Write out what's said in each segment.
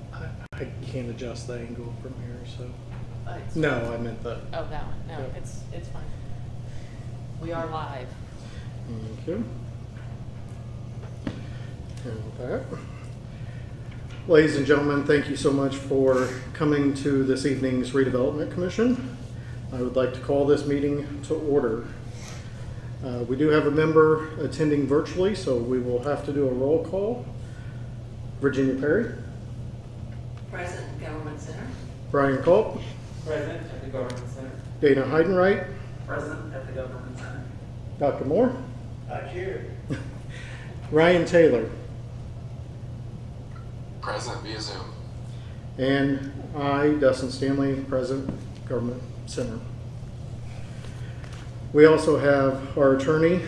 I can't adjust the angle from here, so. No, I meant the. Oh, that one. No, Yep. it's fine. We are live. Thank you. And with that, ladies and gentlemen, thank you so much for coming to this evening's Redevelopment Commission. I would like to call this meeting to order. We do have a member attending virtually, so we will have to do a roll call. Virginia Perry. Present, Government Center. Brian Culp. Present at the Government Center. Dana Heidenreich. Present at the Government Center. Dr. Moore. Here. Ryan Taylor. Present via Zoom. And I, Dustin Stanley, present, Government Center. We also have our attorney,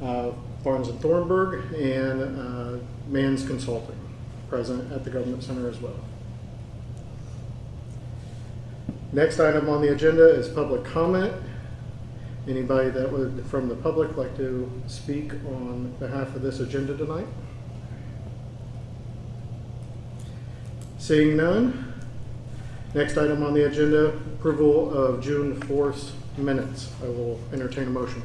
Barnes and Thornburg, and Mann's Consulting, present at the Government Center as well. Next item on the agenda is public comment. Anybody that would, from the public, like to speak on behalf of this agenda tonight? Seeing none. Next item on the agenda, approval of June 4th minutes. I will entertain a motion.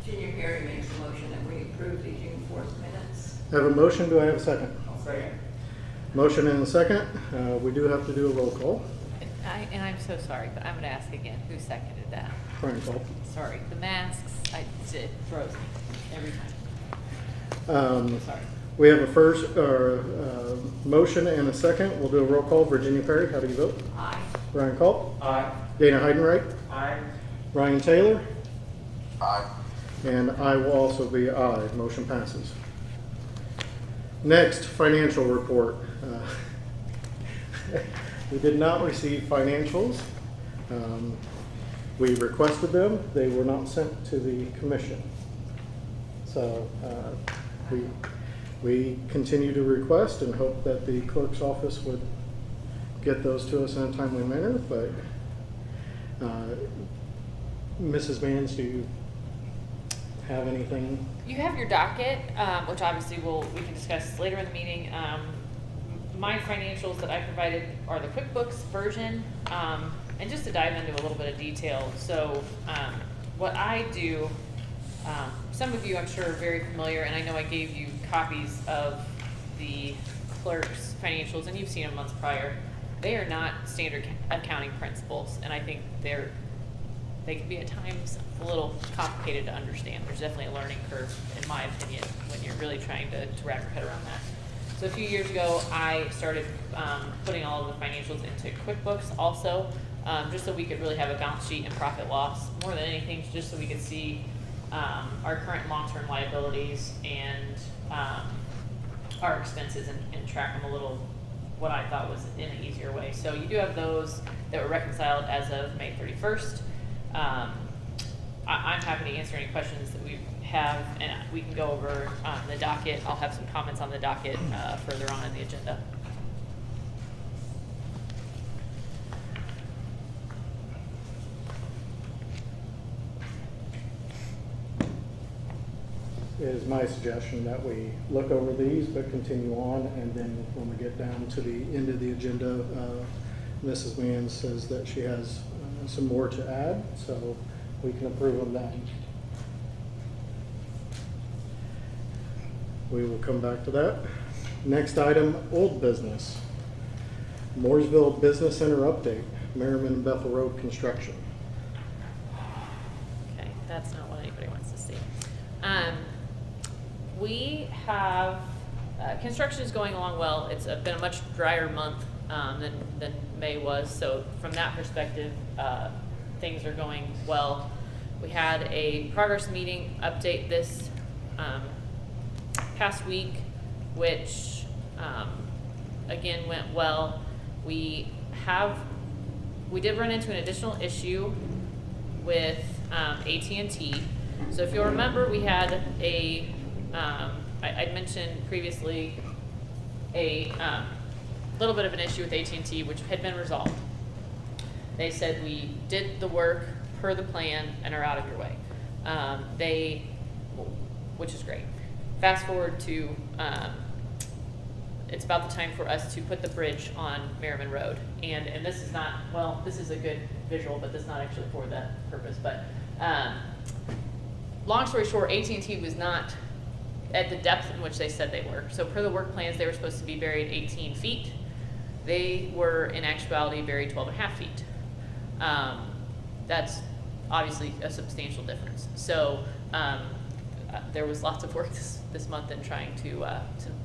Junior Perry makes a motion that we approve the June 4th minutes. I have a motion. Do I have a second? I'll second. Motion and a second. We do have to do a roll call. And I'm so sorry, but I'm going to ask again. Who seconded that? Brian Culp. Sorry, the masks. It throws me every time. Sorry. We have a first motion and a second. We'll do a roll call. Virginia Perry, how do you vote? Aye. Brian Culp. Aye. Dana Heidenreich. Aye. Ryan Taylor. Aye. And I will also be aye. Motion passes. Next, financial report. We did not receive financials. We requested them. They were not sent to the commission. So we continue to request and hope that the clerk's office would get those to us in a timely manner. But Mrs. Mans, do you have anything? You have your docket, which obviously we can discuss later in the meeting. My financials that I provided are the QuickBooks version, and just to dive into a little bit of detail. So what I do, some of you I'm sure are very familiar, and I know I gave you copies of the clerk's financials, and you've seen them months prior. They are not standard accounting principles, and I think they can be at times a little complicated to understand. There's definitely a learning curve, in my opinion, when you're really trying to wrap your head around that. So a few years ago, I started putting all of the financials into QuickBooks also, just so we could really have a balance sheet and profit loss. More than anything, just so we could see our current long-term liabilities and our expenses and track them a little, what I thought was in an easier way. So you do have those that were reconciled as of May 31st. I'm happy to answer any questions that we have, and we can go over the docket. I'll have some comments on the docket further on in the agenda. It is my suggestion that we look over these but continue on, and then when we get down to the end of the agenda, Mrs. Mans says that she has some more to add, so we can approve them then. We will come back to that. Next item, old business. Mooresville Business Center update, Merriman and Bethel Road construction. Okay, that's not what anybody wants to see. We have, construction is going along well. It's been a much drier month than May was, so from that perspective, things are going well. We had a progress meeting update this past week, which again went well. We did run into an additional issue with AT&T. So if you'll remember, we had I'd mentioned previously a little bit of an issue with AT&T, which had been resolved. They said we did the work per the plan and are out of your way. Which is great. fast forward to, it's about the time for us to put the bridge on Merriman Road. And this is not, well, this is a good visual, but this is not actually for that purpose. But long story short, AT&T was not at the depth in which they said they were. So per the work plans, they were supposed to be buried 18 feet. They were, in actuality, buried 12.5 feet. That's obviously a substantial difference. So there was lots of work this month in trying to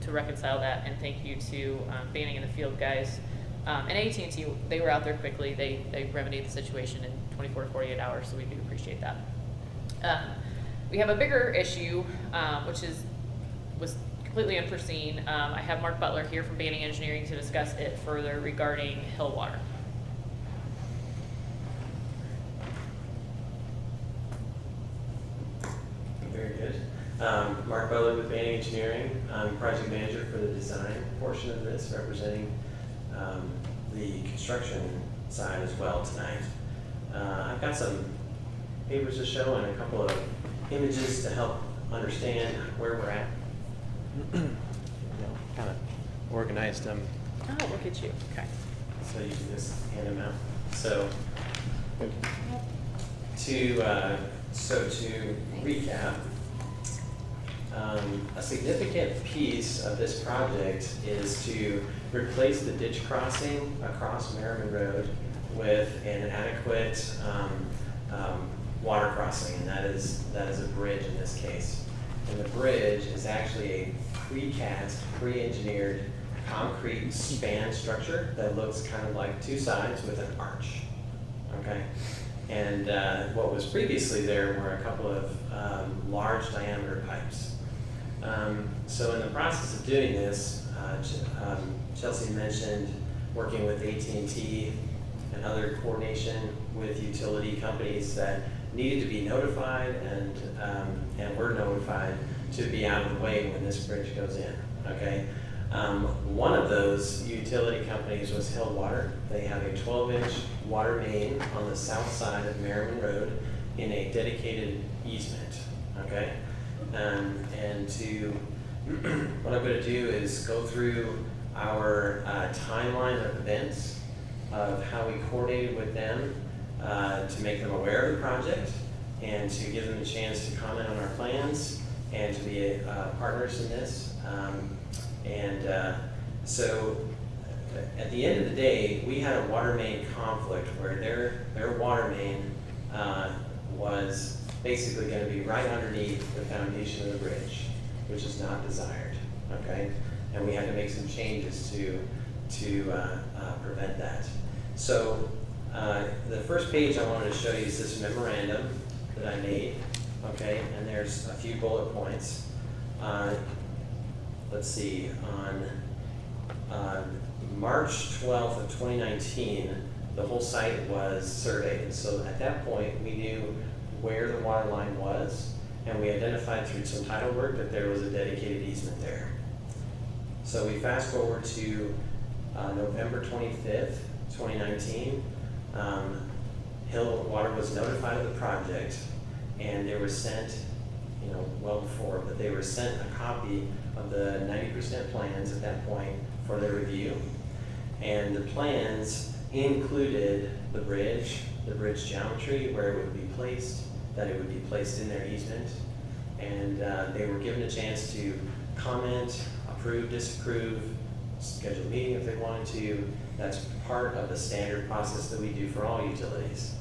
reconcile that, and thank you to Banning in the Field guys. And AT&T, they were out there quickly. They remedied the situation in 24 to 48 hours, so we do appreciate that. We have a bigger issue, which was completely unforeseen. I have Mark Butler here from Banning Engineering to discuss it further regarding hill water. Very good. Mark Butler with Banning Engineering. I'm project manager for the design portion of this, representing the construction side as well tonight. I've got some papers to show and a couple of images to help understand where we're at. Kind of organized them Oh, look at you. Okay. so you can just hand them out. So to recap, a significant piece of this project is to replace the ditch crossing across Merriman Road with an adequate water crossing, and that is a bridge in this case. And the bridge is actually a precast, pre-engineered concrete span structure that looks kind of like two sides with an arch. Okay, and what was previously there were a couple of large diameter pipes. So in the process of doing this, Chelsea mentioned working with AT&T and other coordination with utility companies that needed to be notified and were notified to be out of the way when this bridge goes in. Okay. One of those utility companies was Hill Water. They have a 12-inch water main on the south side of Merriman Road in a dedicated easement. Okay, and to what I'm going to do is go through our timeline of events of how we coordinated with them to make them aware of the project and to give them a chance to comment on our plans and to be partners in this. So at the end of the day, we had a water main conflict where their water main was basically going to be right underneath the foundation of the bridge, which is not desired. Okay, and we had to make some changes to prevent that. So the first page I wanted to show you is this memorandum that I made. Okay, and there's a few bullet points. Let's see, on March 12th of 2019, the whole site was surveyed. And so at that point, we knew where the water line was, and we identified through some title work that there was a dedicated easement there. So we fast forward to November 25th, 2019. Hill Water was notified of the project, and they were sent, well before, but they were sent a copy of the 90% plans at that point for their review. And the plans included the bridge geometry, where it would be placed, that it would be placed in their easement. And they were given a chance to comment, approve, disapprove, schedule a meeting if they wanted to. That's part of the standard process that we do for all utilities.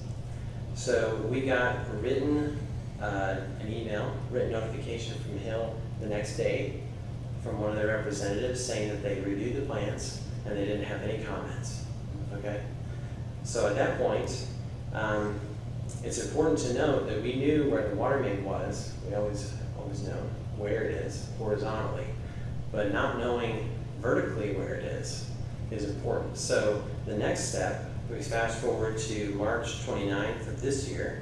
So we got an email, written notification from Hill the next day from one of their representatives saying that they reviewed the plans and they didn't have any comments. Okay, so at that point, it's important to note that we knew where the water main was. We always know where it is horizontally, but not knowing vertically where it is important. So the next step, we fast forward to March 29th of this year.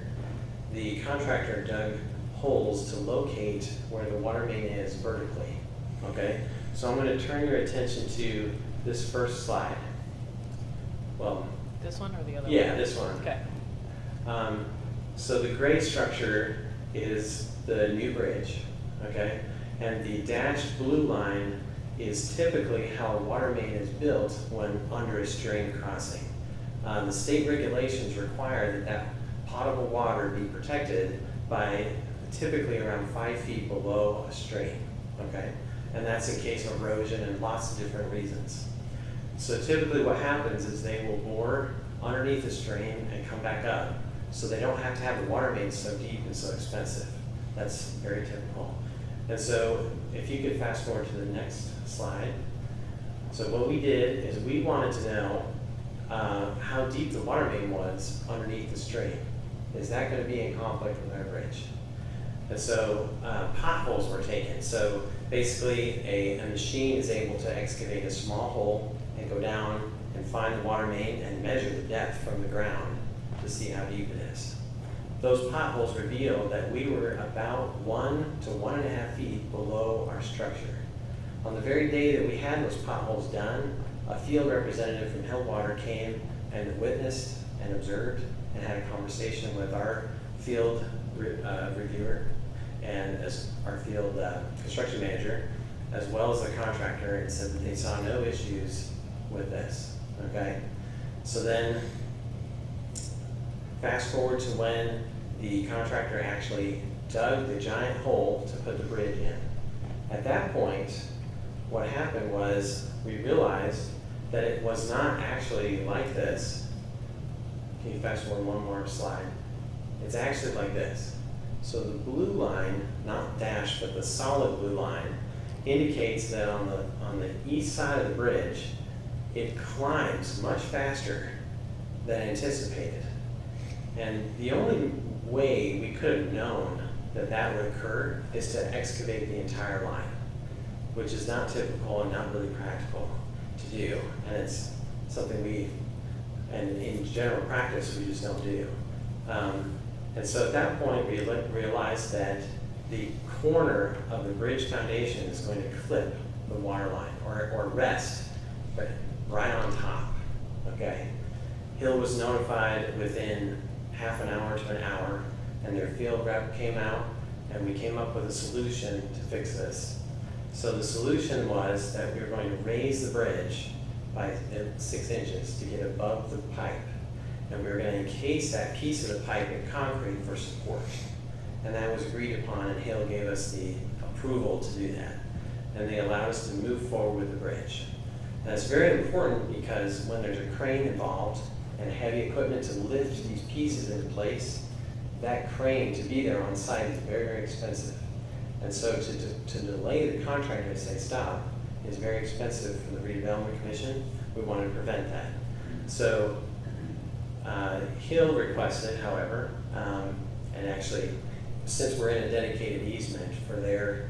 The contractor dug holes to locate where the water main is vertically. Okay, so I'm going to turn your attention to this first slide. Well, This one or the other one? yeah, this one. Okay. So the gray structure is the new bridge, okay? And the dashed blue line is typically how a water main is built when under a stream crossing. The state regulations require that potable water be protected by typically around 5 feet below a stream, okay? And that's in case of erosion and lots of different reasons. So typically what happens is they will bore underneath the stream and come back up, so they don't have to have the water main so deep and so expensive. That's very typical. And so if you could fast forward to the next slide. So what we did is we wanted to know how deep the water main was underneath the stream. Is that going to be in conflict with our bridge? And so potholes were taken. So basically a machine is able to excavate a small hole and go down and find the water main and measure the depth from the ground to see how deep it is. Those potholes revealed that we were about 1 to 1.5 feet below our structure. On the very day that we had those potholes done, a field representative from Hillwater came and witnessed and observed and had a conversation with our field reviewer and as our field construction manager, as well as the contractor, and said that they saw no issues with this, okay? So then, fast forward to when the contractor actually dug the giant hole to put the bridge in. At that point, what happened was we realized that it was not actually like this. Can you fast forward one more slide? It's actually like this. So the blue line, not dashed, but the solid blue line, indicates that on the east side of the bridge, it climbs much faster than anticipated. And the only way we could have known that that would occur is to excavate the entire line, which is not typical and not really practical to do. And it's something and in general practice, we just don't do. And so at that point, we realized that the corner of the bridge foundation is going to clip the water line or rest right on top, okay? Hill was notified within half an hour to an hour, and their field rep came out, and we came up with a solution to fix this. So the solution was that we were going to raise the bridge by 6 inches to get above the pipe. And we were going to encase that piece of the pipe in concrete for support. And that was agreed upon, and Hill gave us the approval to do that. And they allowed us to move forward with the bridge. And it's very important because when there's a crane involved and heavy equipment to lift these pieces into place, that crane to be there on site is very, very expensive. And so to delay the contractor to say stop is very expensive for the Redevelopment Commission. We wanted to prevent that. So Hill requested, however, and actually, since we're in a dedicated easement for their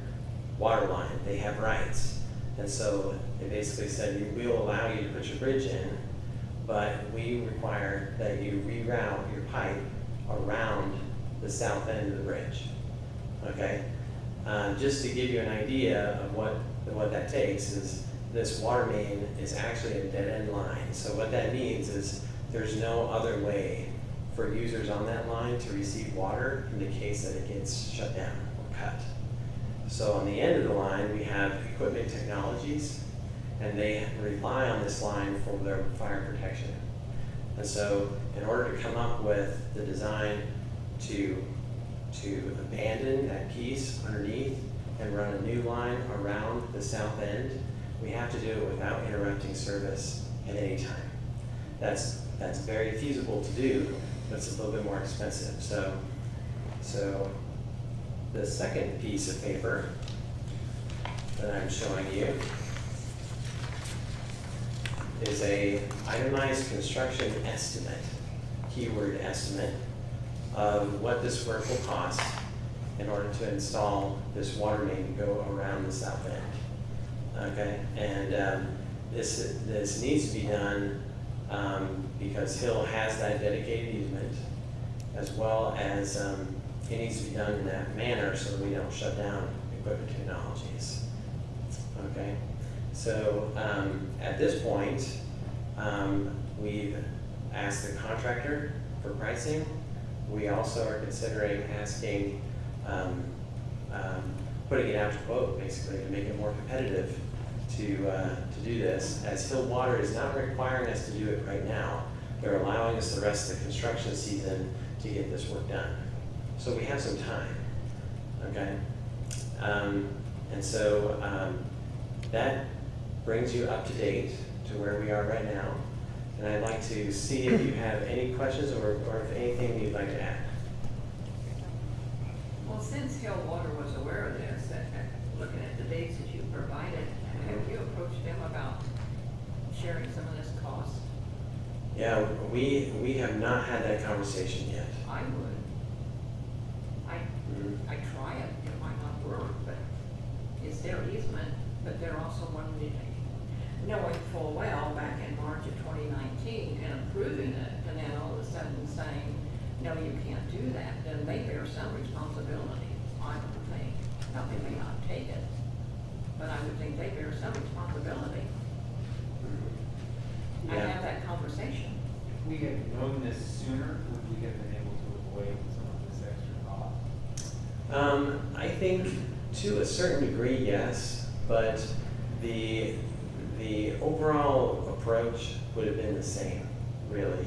water line, they have rights. And so they basically said, we'll allow you to put your bridge in, but we require that you reroute your pipe around the south end of the bridge, okay? Just to give you an idea of what that takes is this water main is actually a dead-end line. So what that means is there's no other way for users on that line to receive water in the case that it gets shut down or cut. So on the end of the line, we have Equipment Technologies, and they rely on this line for their fire protection. And so in order to come up with the design to abandon that piece underneath and run a new line around the south end, we have to do it without interrupting service at any time. That's very feasible to do, but it's a little bit more expensive. So the second piece of paper that I'm showing you is a itemized construction estimate, keyword estimate, of what this work will cost in order to install this water main to go around the south end. Okay, and this needs to be done because Hill has that dedicated easement, as well as it needs to be done in that manner so that we don't shut down Equipment Technologies. Okay, so at this point, we've asked the contractor for pricing. We also are considering asking putting it out to quote, basically, to make it more competitive to do this. As Hill Water is not requiring us to do it right now, they're allowing us the rest of the construction season to get this work done. So we have some time, okay? And so that brings you up to date to where we are right now. And I'd like to see if you have any questions or if anything you'd like to add. Well, since Hill Water was aware of this, looking at the dates that you provided, have you approached them about sharing some of this cost? Yeah, we have not had that conversation yet. I would. I try it, it might not work, but it's their easement, but they're also wanting to, knowing full well back in March of 2019 and approving it, and then all of a sudden saying, no, you can't do that, then they bear some responsibility, I would think. Now, they may not take it, but I would think they bear some responsibility. I Yeah. have that conversation. If we had known this sooner, would we have been able to avoid some of this extra cost? I think to a certain degree, yes, but the overall approach would have been the same, really.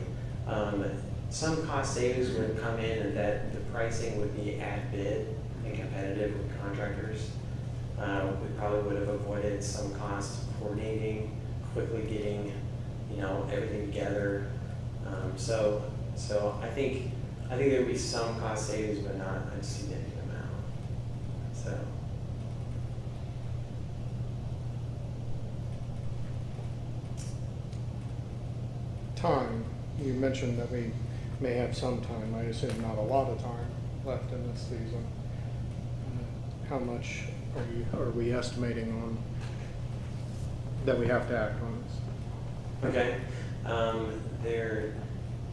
Some cost savings would come in and that the pricing would be at bid and competitive with contractors. We probably would have avoided some cost coordinating, quickly getting, everything together. So I think there would be some cost savings, but not a significant amount. So. Time, you mentioned that we may have some time, I assume not a lot of time left in this season. How much are we estimating on, that we have to act on this? Okay,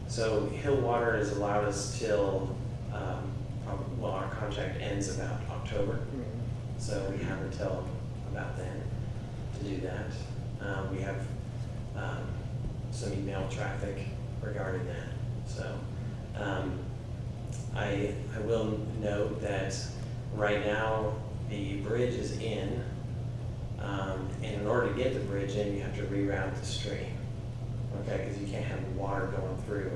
so Hill Water has allowed us till, our contract ends about October. So we have until about then to do that. We have some email traffic regarding that. So I will note that right now the bridge is in, and in order to get the bridge in, you have to reroute the stream, okay, because you can't have water going through,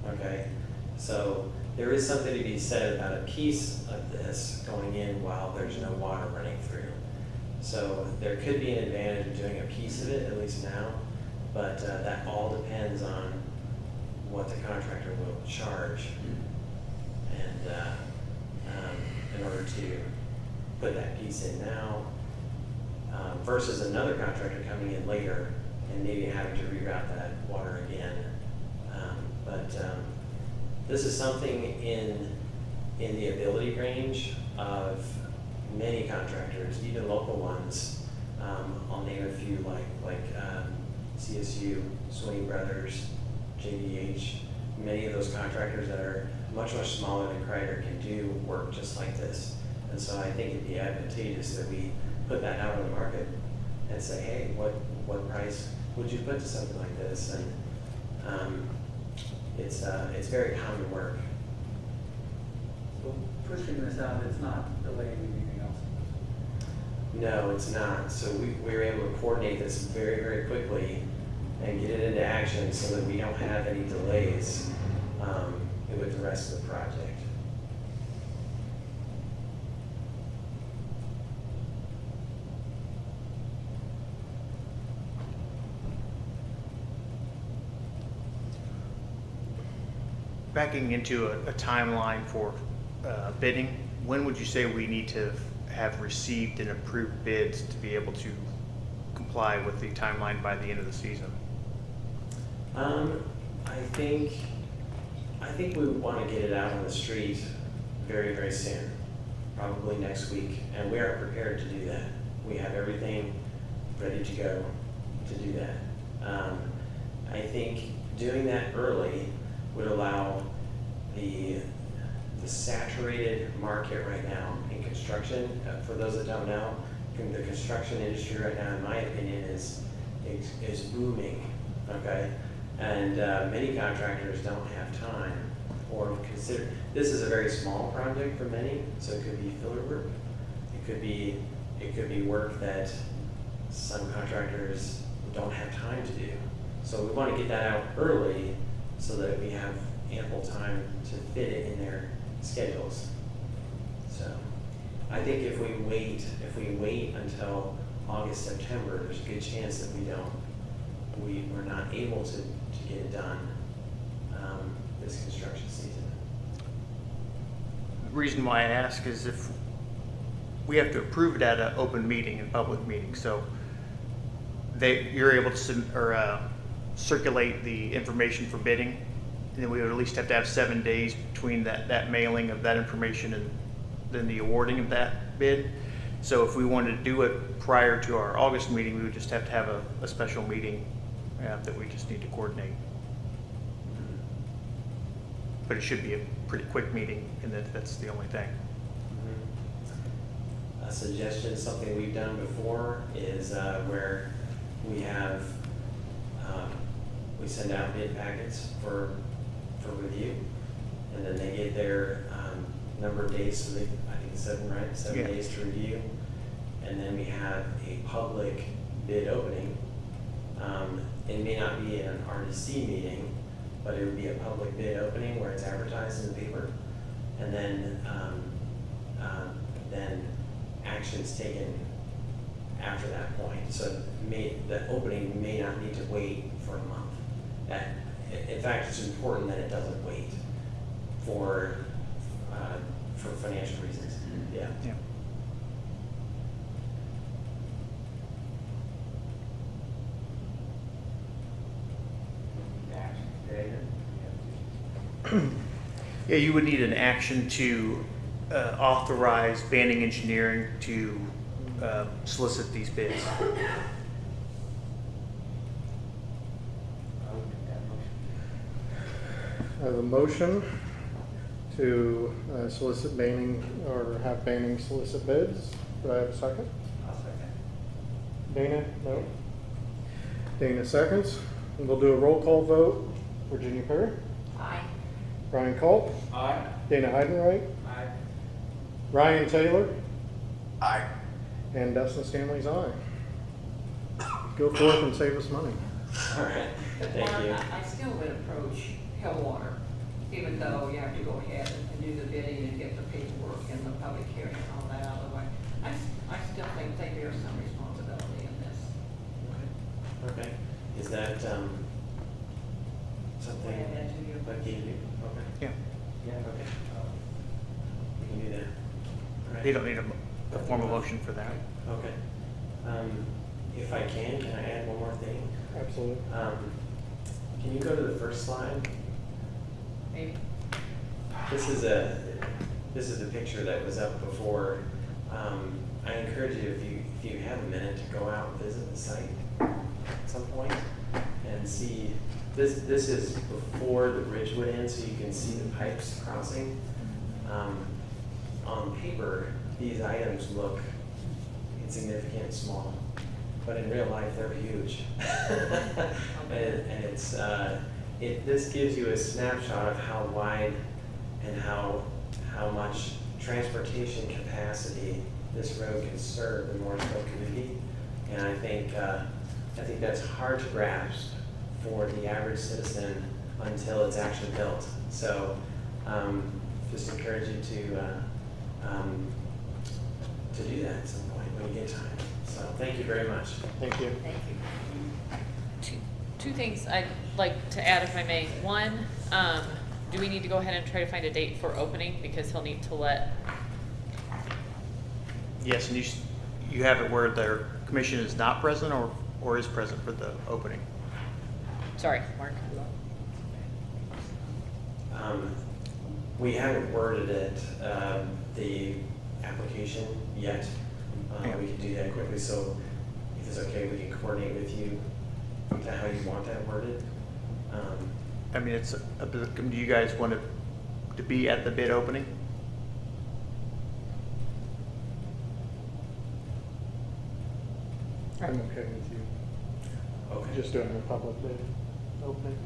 okay? So there is something to be said about a piece of this going in while there's no water running through. So there could be an advantage of doing a piece of it, at least now, but that all depends on what the contractor will charge. And in order to put that piece in now, versus another contractor coming in later and maybe having to reroute that water again. But this is something in the ability range of many contractors, even local ones. I'll name a few like CSU, Sweeney Brothers, JDH. Many of those contractors that are much smaller than Kreider can do work just like this. And so I think it'd be advantageous that we put that out on the market and say, hey, what price would you put to something like this? And it's very common work. So pushing this out, it's not delaying anything else? No, it's not. So we were able to coordinate this very, very quickly and get it into action so that we don't have any delays with the rest of the project. Backing into a timeline for bidding, when would you say we need to have received and approved bids to be able to comply with the timeline by the end of the season? I think we want to get it out on the street very, very soon, probably next week, and we are prepared to do that. We have everything ready to go to do that. I think doing that early would allow the saturated market right now in construction. For those that don't know, the construction industry right now, in my opinion, is booming. Okay, and many contractors don't have time or consider. This is a very small project for many, so it could be filler work. It it could be work that some contractors don't have time to do. So we want to get that out early so that we have ample time to fit it in their schedules. So I think if we wait until August, September, there's a good chance that we're not able to get it done this construction season. The reason why I ask is if we have to approve it at an open meeting, a public meeting, so you're able to circulate the information for bidding, and then we would at least have to have 7 days between that mailing of that information and then the awarding of that bid. So if we wanted to do it prior to our August meeting, we would just have to have a special meeting that we just need to coordinate. But it should be a pretty quick meeting, and that's the only thing. A suggestion, something we've done before, is where we have, we send out bid packets for review, and then they get their number of days, so I think it's 7, right? 7 Yeah. days to review. And then we have a public bid opening. It may not be an RDC meeting, but it would be a public bid opening where it's advertised in the paper. And then actions taken after that point. So the opening may not need to wait for a month. In fact, it's important that it doesn't wait for financial reasons. Yeah. Yeah. Action today, then? Yeah, you would need an action to authorize Banning Engineering to solicit these bids. I would make that motion. I have a motion to solicit Banning, or have Banning solicit bids. Do I have a second? I'll second. Dana? No? Dana seconds. And we'll do a roll call vote. Virginia Perry? Aye. Brian Culp? Aye. Dana Heidenreich? Aye. Ryan Taylor? Aye. And Dustin Stanley's aye. Go forth and save us money. All right. But Thank Mark, you. I still would approach Hillwater, even though you have to go ahead and do the bidding and get the paperwork and the public hearing and all that out of the way. I still think they bear some responsibility in this. Okay. Is that something Add that to your like you do? Okay. Yeah, Yeah. Okay. We can do that. All right. they don't need a formal motion for that. Okay. If I can I add one more thing? Absolutely. Can you go to the first slide? Maybe. This is the picture that was up before. I encourage you, if you have a minute, to go out and visit the site at some point and see. This is before the bridge went in, so you can see the pipes crossing. On paper, these items look insignificant and small, but in real life, they're huge. and this gives you a snapshot of how wide and how much transportation capacity this road can serve the Mooresville community. And I think that's hard to grasp for the average citizen until it's actually built. So just encourage you to do that at some point when you get time. So thank you very much. Thank you. Thank you. Two things I'd like to add, if I may. One, do we need to go ahead and try to find a date for opening, because he'll need to let, Yes, and you have it where the commission is not present or is present for the opening. sorry, Mark. We haven't worded it, the application yet. Yeah. We can do that quickly, so if it's okay, we can coordinate with you to how you want that worded. I mean, do you guys want to be at the bid opening? I'm okay with you. Okay. Just doing a public bid opening.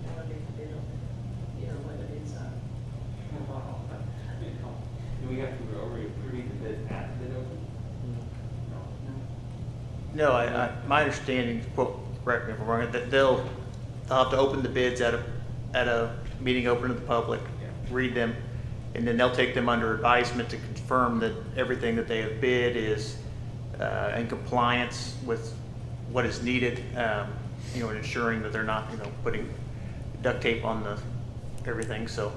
You know, whether it's, Do we have to already approve the bid at the bid open? No, my understanding, quote, correct me if I'm wrong, that they'll have to open the bids at a meeting open to the public, read them, and then they'll take them under advisement to confirm that everything that they have bid is in compliance with what is needed, you know, and ensuring that they're not, you know, putting duct tape on the everything. So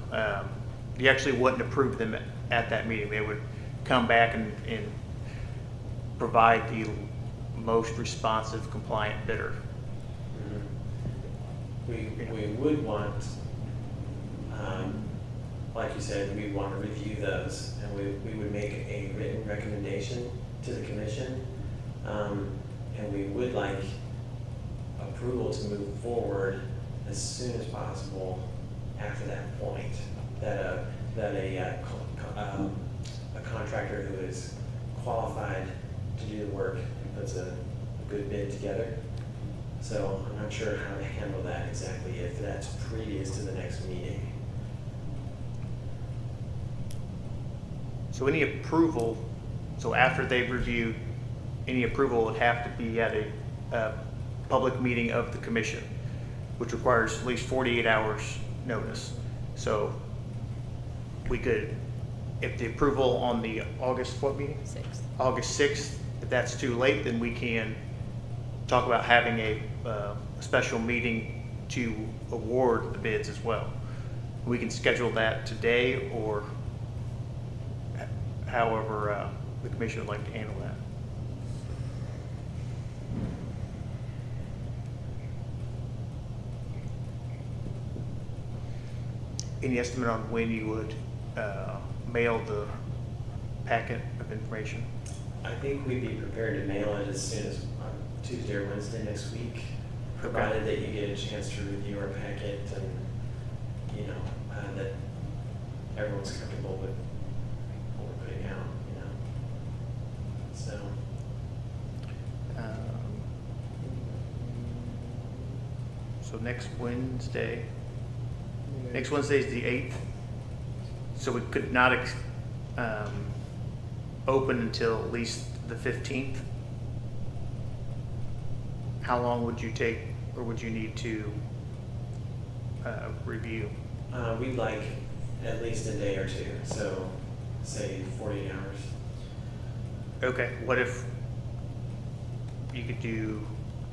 you actually wouldn't approve them at that meeting. They would come back and provide the most responsive, compliant bidder. We would want, like you said, we want to review those, and we would make a written recommendation to the commission. And we would like approval to move forward as soon as possible after that point, that a contractor who is qualified to do the work and puts a good bid together. So I'm not sure how to handle that exactly, if that's previous to the next meeting. So any approval, so after they've reviewed, any approval would have to be at a public meeting of the commission, which requires at least 48 hours notice. So we could, if the approval on the August, what meeting? 6th. August 6th, if that's too late, then we can talk about having a special meeting to award the bids as well. We can schedule that today or however the commission would like to handle that. Any estimate on when you would mail the packet of information? I think we'd be prepared to mail it as soon as Tuesday or Wednesday next week, provided that you get a chance to review our packet and, you know, that everyone's comfortable with what we're putting out, you know. So, So next Wednesday is the 8th. So we could not open until at least the 15th. How long would you take, or would you need to review? we'd like at least a day or two, so say 48 hours. Okay, what if you could do,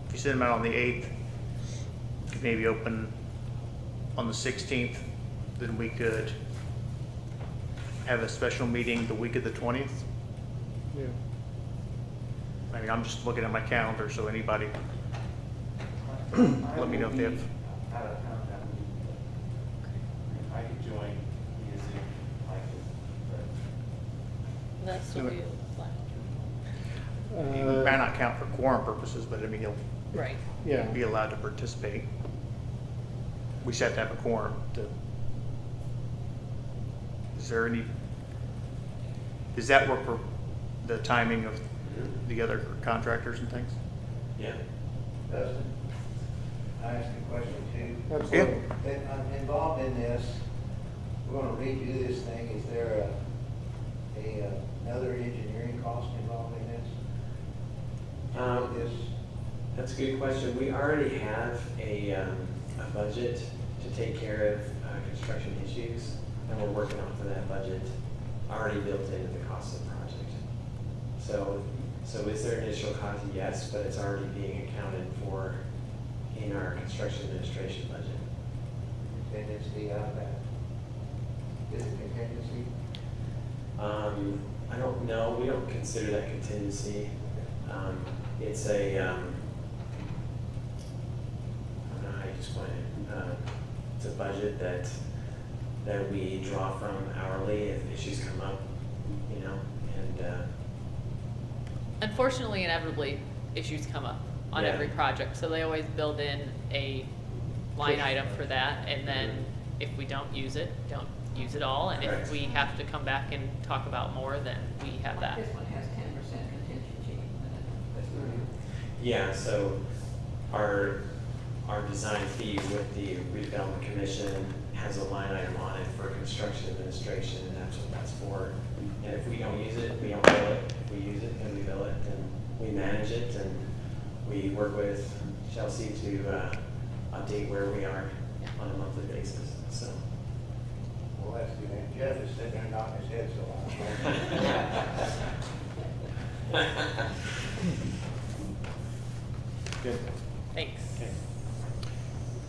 if you send them out on the 8th, you could maybe open on the 16th, then we could have a special meeting the week of the 20th. Yeah. I mean, I'm just looking at my calendar, so anybody, let me know if they have. Out of town that week, but I could join via Zoom like this, but That's what we It might not count for quorum purposes, but I mean, you'll Right. Yeah. be allowed to participate. We just have to have a quorum to. Is there any, does that work for the timing of the other contractors and things? Yeah. Dustin, I ask a question too. Absolutely. And I'm involved in this, we're gonna redo this thing, is there another engineering cost involved in this? That's a good question. We already have a budget to take care of construction issues, and we're working off of that budget already built into the cost of the project. So is there an additional cost? Yes, but it's already being accounted for in our construction administration budget. Contingency out of that? Is it contingency? I don't know. We don't consider that contingency. It's a, I don't know how you explain it. It's a budget that we draw from hourly if issues come up, you know, and, Unfortunately, inevitably, issues come up on Yeah. every project, so they always build in a line item for that, and then if we don't use it all, and if Correct. we have to come back and talk about more, then we have that. This one has 10% contingency in it. yeah, so our design fee with the Redevelopment Commission has a line item on it for construction administration, and that's what that's for. And if we don't use it, we don't bill it. If we use it and we bill it, then we manage it, and we work with Chelsea to update where we are on a monthly basis, so. Well, that's good. And Jeff is sitting there knocking his head so loud. Good. Thanks.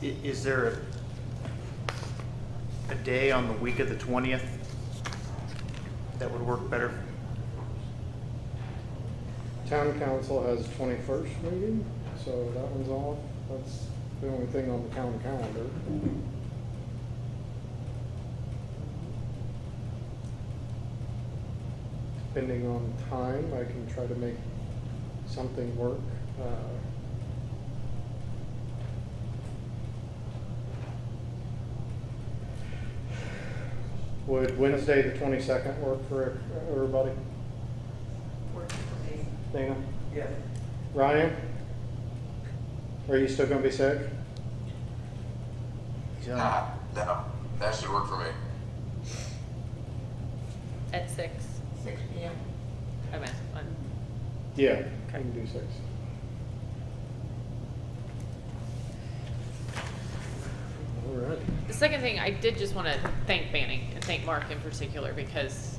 Is there a day on the week of the 20th that would work better? Town council has 21st meeting, so that one's off. That's the only thing on the town calendar. Depending on time, I can try to make something work. Would Wednesday the 22nd work for everybody? Working for me. Dana? Yeah. Ryan? Are you still gonna be sick? He's on. No, that should work for me. At 6. 6 p.m. I meant, Yeah, I can do 6. All right. the second thing, I did just want to thank Banning and thank Mark in particular because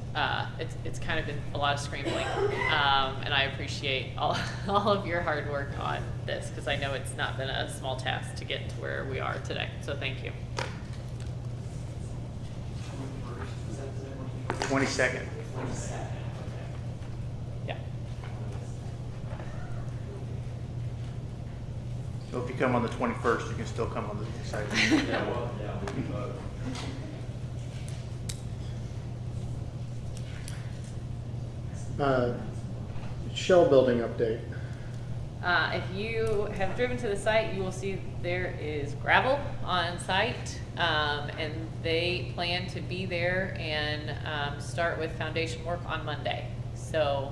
it's kind of been a lot of scrambling, and I appreciate all of your hard work on this because I know it's not been a small task to get to where we are today. So thank you. 22nd. Yeah. So if you come on the 21st, you can still come on the 2nd. Shell building update. If you have driven to the site, you will see there is gravel on site, and they plan to be there and start with foundation work on Monday. So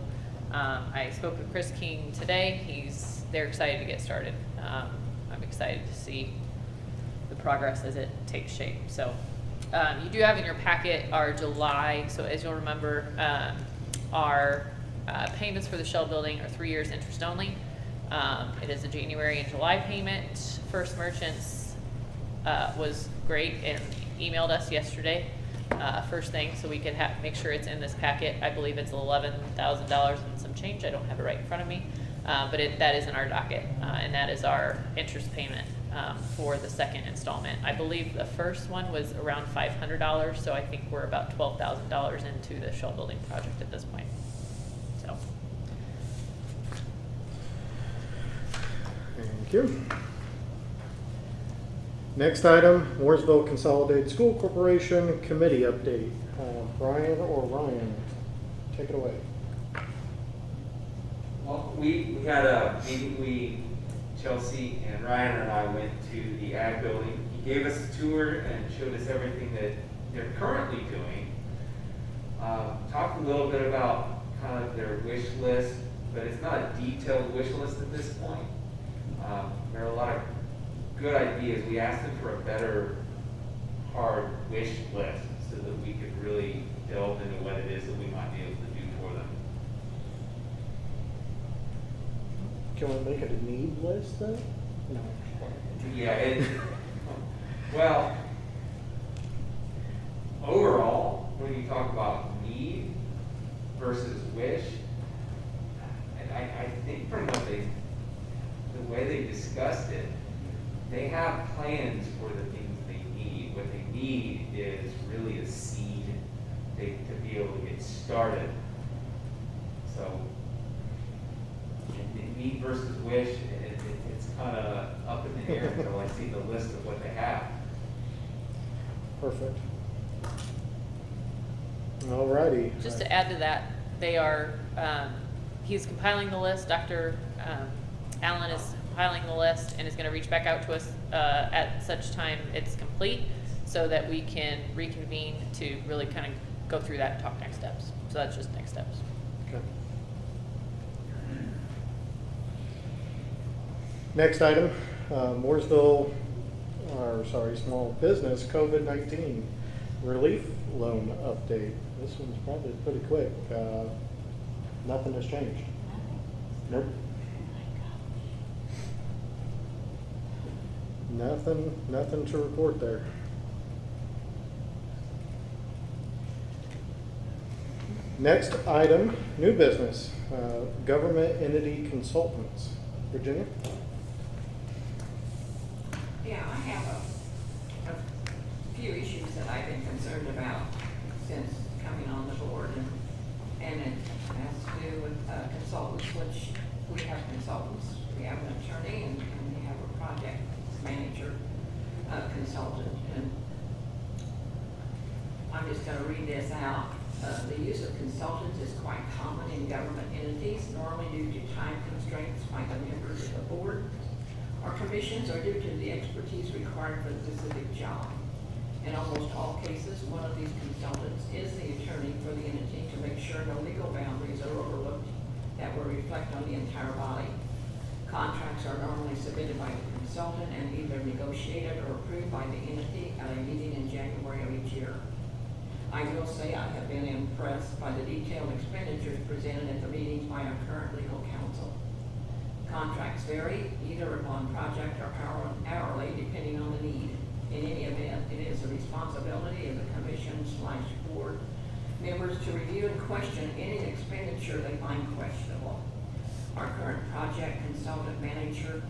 I spoke with Chris King today. They're excited to get started. I'm excited to see the progress as it takes shape. So you do have in your packet our July. So as you'll remember, our payments for the Shell building are 3 years interest only. It is a January and July payment. First Merchants was great and emailed us yesterday, first thing, so we can make sure it's in this packet. I believe it's $11,000 and some change. I don't have it right in front of me, but that is in our docket, and that is our interest payment for the second installment. I believe the first one was around $500, so I think we're about $12,000 into the Shell building project at this point. So. Thank you. Next item, Mooresville Consolidated School Corporation Committee update. Brian or Ryan, take it away. Well, we had a meeting, Chelsea and Ryan and I went to the ag building. He gave us a tour and showed us everything that they're currently doing. Talked a little bit about kind of their wish list, but it's not a detailed wish list at this point. There are a lot of good ideas. We asked them for a better hard wish list so that we could really delve into what it is that we might be able to do for them. Can we make it a need list then? No. Yeah, well, overall, when you talk about need versus wish, and I think from the way they discussed it, they have plans for the things they need. What they need is really a seed to be able to get started. So, need versus wish, it's kind of up in the air until I see the list of what they have. Perfect. Alrighty. Just to add to that, they are, he's compiling the list, Dr. Allen is compiling the list and is gonna reach back out to us, at such time it's complete, so that we can reconvene to really kind of go through that and talk next steps. So that's just next steps. Okay. Next item, Mooresville, small business COVID-19 relief loan update. This one's probably pretty quick. Nothing has changed. Nope. Nothing to report there. Next item, new business, government entity consultants. Virginia? Yeah, I have a few issues that I've been concerned about since coming on the board, and it has to do with consultants, which we have consultants. We have an attorney and we have a project manager consultant. And I'm just gonna read this out. The use of consultants is quite common in government entities, normally due to time constraints by the members of the board or commissions, or due to the expertise required for the specific job. In almost all cases, one of these consultants is the attorney for the entity to make sure no legal boundaries are overlooked that will reflect on the entire body. Contracts are normally submitted by the consultant and either negotiated or approved by the entity at a meeting in January of each year. I will say I have been impressed by the detailed expenditures presented at the meetings by our current legal counsel. Contracts vary either upon project or hourly, depending on the need. In any event, it is the responsibility of the commission/board members to review and question any expenditure they find questionable. Our current project consultant manager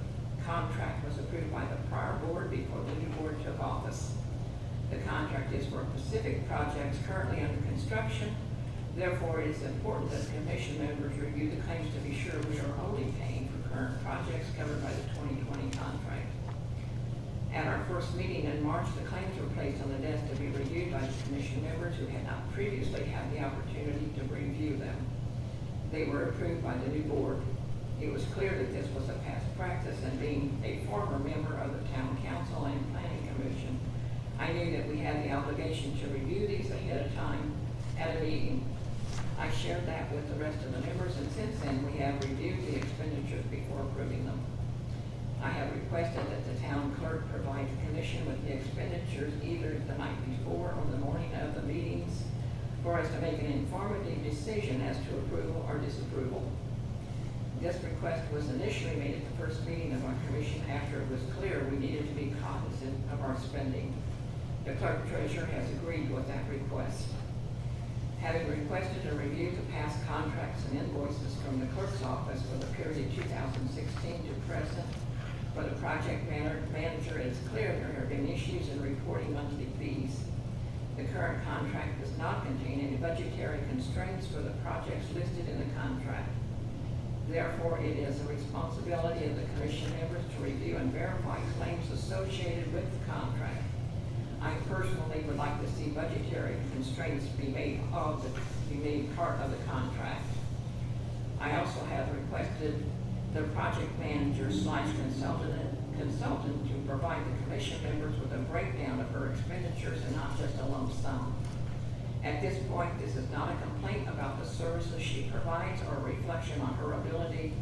contract was approved by the prior board before the new board took office. The contract is for specific projects currently under construction. Therefore, it is important that commission members review the claims to be sure we are only paying for current projects covered by the 2020 contract. At our first meeting in March, the claims were placed on the desk to be reviewed by the commission members who had not previously had the opportunity to review them. They were approved by the new board. It was clear that this was a past practice, and being a former member of the town council and planning commission, I knew that we had the obligation to review these ahead of time at a meeting. I shared that with the rest of the members, and since then, we have reviewed the expenditures before approving them. I have requested that the town clerk provide the commission with the expenditures either the night before or the morning of the meetings for us to make an informative decision as to approval or disapproval. This request was initially made at the first meeting of our commission after it was clear we needed to be cognizant of our spending. The clerk treasurer has agreed with that request. Having requested a review of past contracts and invoices from the clerk's office for the period 2016 to present, for the project manager, it is clear there have been issues in reporting monthly fees. The current contract does not contain any budgetary constraints for the projects listed in the contract. Therefore, it is the responsibility of the commission members to review and verify claims associated with the contract. I personally would like to see budgetary constraints be made part of the contract. I also have requested the project manager/consultant to provide the commission members with a breakdown of her expenditures and not just a lump sum. At this point, this is not a complaint about the services she provides or a reflection on her ability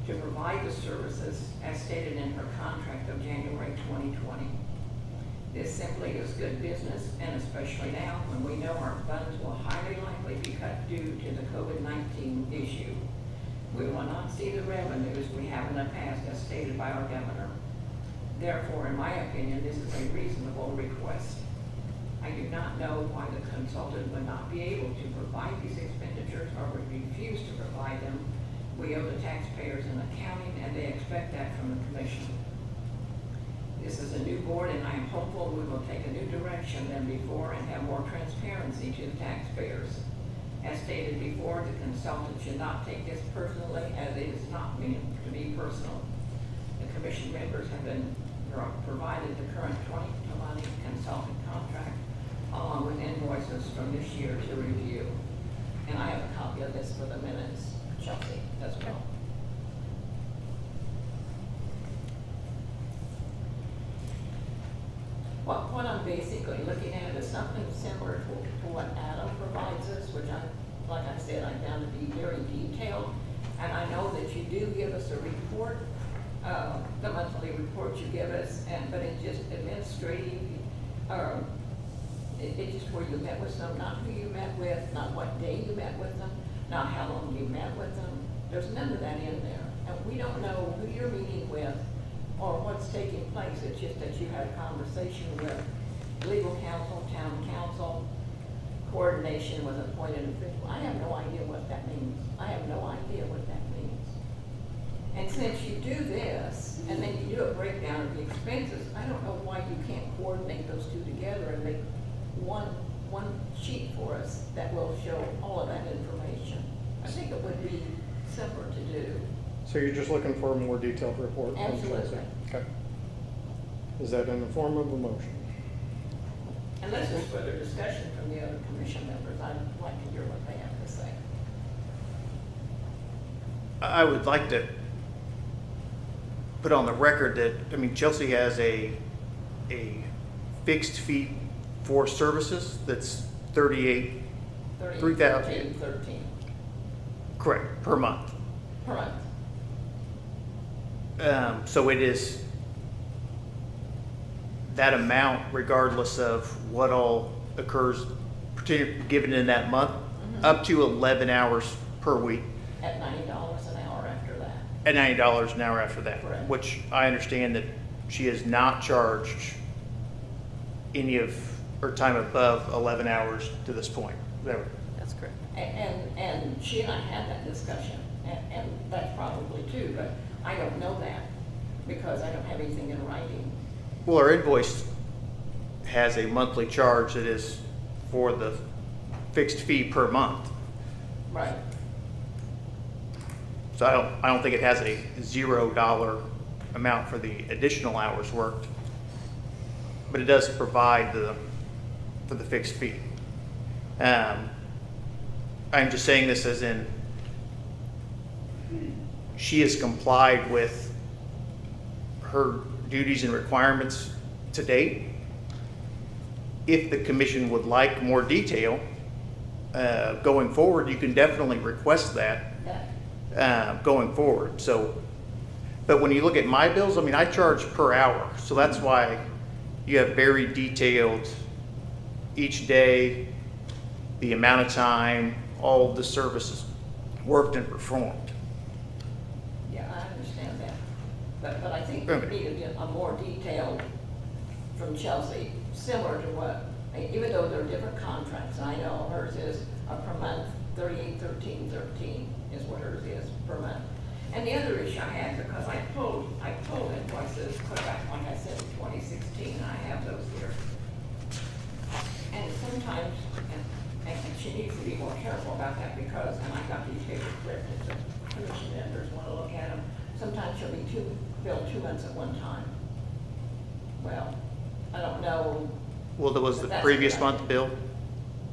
to provide the services as stated in her contract of January 2020. This simply is good business, and especially now when we know our funds will highly likely be cut due to the COVID-19 issue. We will not see the revenues we have in the past as stated by our governor. Therefore, in my opinion, this is a reasonable request. I do not know why the consultant would not be able to provide these expenditures or would refuse to provide them. We owe the taxpayers an accounting, and they expect that from the commission. This is a new board, and I am hopeful we will take a new direction than before and have more transparency to the taxpayers. As stated before, the consultant should not take this personally, as it is not meant to be personal. The commission members have been provided the current 2020 consultant contract along with invoices from this year to review. And I have a copy of this for the minutes, Chelsea, as well. What I'm basically looking at is something similar to what Adam provides us, which like I said, I found to be very detailed. And I know that you do give us a report, the monthly report you give us, but it's just administrative. It's just where you met with them, not who you met with, not what day you met with them, not how long you met with them. There's none of that in there. And we don't know who you're meeting with or what's was taking place, it's just that you had a conversation with legal counsel, town council, coordination with appointed official. I have no idea what that means. I have no idea what that means. And since you do this, and then you do a breakdown of the expenses, I don't know why you can't coordinate those two together and make one sheet for us that will show all of that information. I think it would be simpler to do. So you're just looking for a more detailed report? from Absolutely. Chelsea? Okay. Is that in the form of a motion? Unless there's further discussion from the other commission members, I'd like to hear what they have to say. I would like to put on the record that, I mean, Chelsea has a fixed fee for services that's 3,000. 13 Correct, per month. per month. So it is that amount regardless of what all occurs, particularly given in that month, up to 11 hours per week, At $90 an hour after that. at $90 an hour after that. Correct. Which I understand that she has not charged any of her time above 11 hours to this point. That's correct. And she and I had that discussion, and that's probably true, but I don't know that because I don't have anything in writing. Well, our invoice has a monthly charge that is for the fixed fee per month. Right. So I don't think it has a $0 amount for the additional hours worked, but it does provide for the fixed fee. I'm just saying this as in, she has complied with her duties and requirements to date. If the commission would like more detail going forward, you can definitely request that going forward. So, but when you look at my bills, I mean, I charge per hour, so that's why you have very detailed each day, the amount of time, all the services worked and performed. Yeah, I understand that. But I think we need to get a more detailed from Chelsea, similar to what, even though they're different contracts, and I know hers is per month, 381313 is what hers is per month. And the other issue I had, because I pulled invoices clear back, like I said, in 2016, and I have those here. And sometimes, and she needs to be more careful about that because, and I got these paper clipped, if the commission members want to look at them, sometimes she'll be billed 2 months at one time. Well, I don't know. Well, there was but the that's previous what I month did. bill?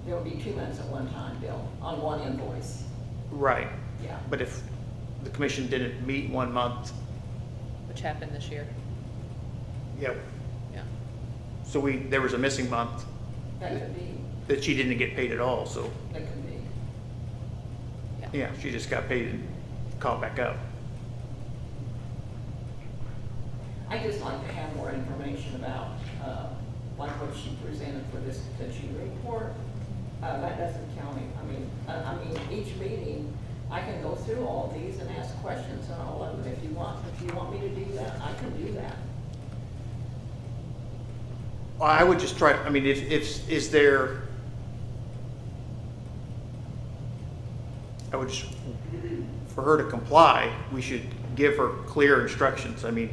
There will be 2 months at one time bill on one invoice. Right. Yeah. But if the commission didn't meet 1 month, Which happened this year. yeah, Yeah. so there was a missing month That could be, that she didn't get paid at all, so, that could be. yeah, she just got paid and caught back up. I just like to have more information about, like what she presented for this, that she report. That doesn't tell me, I mean, each meeting, I can go through all these and ask questions on all of them if you want. If you want me to do that, I can do that. I would just try, I mean, is there, I would just, for her to comply, we should give her clear instructions. I mean,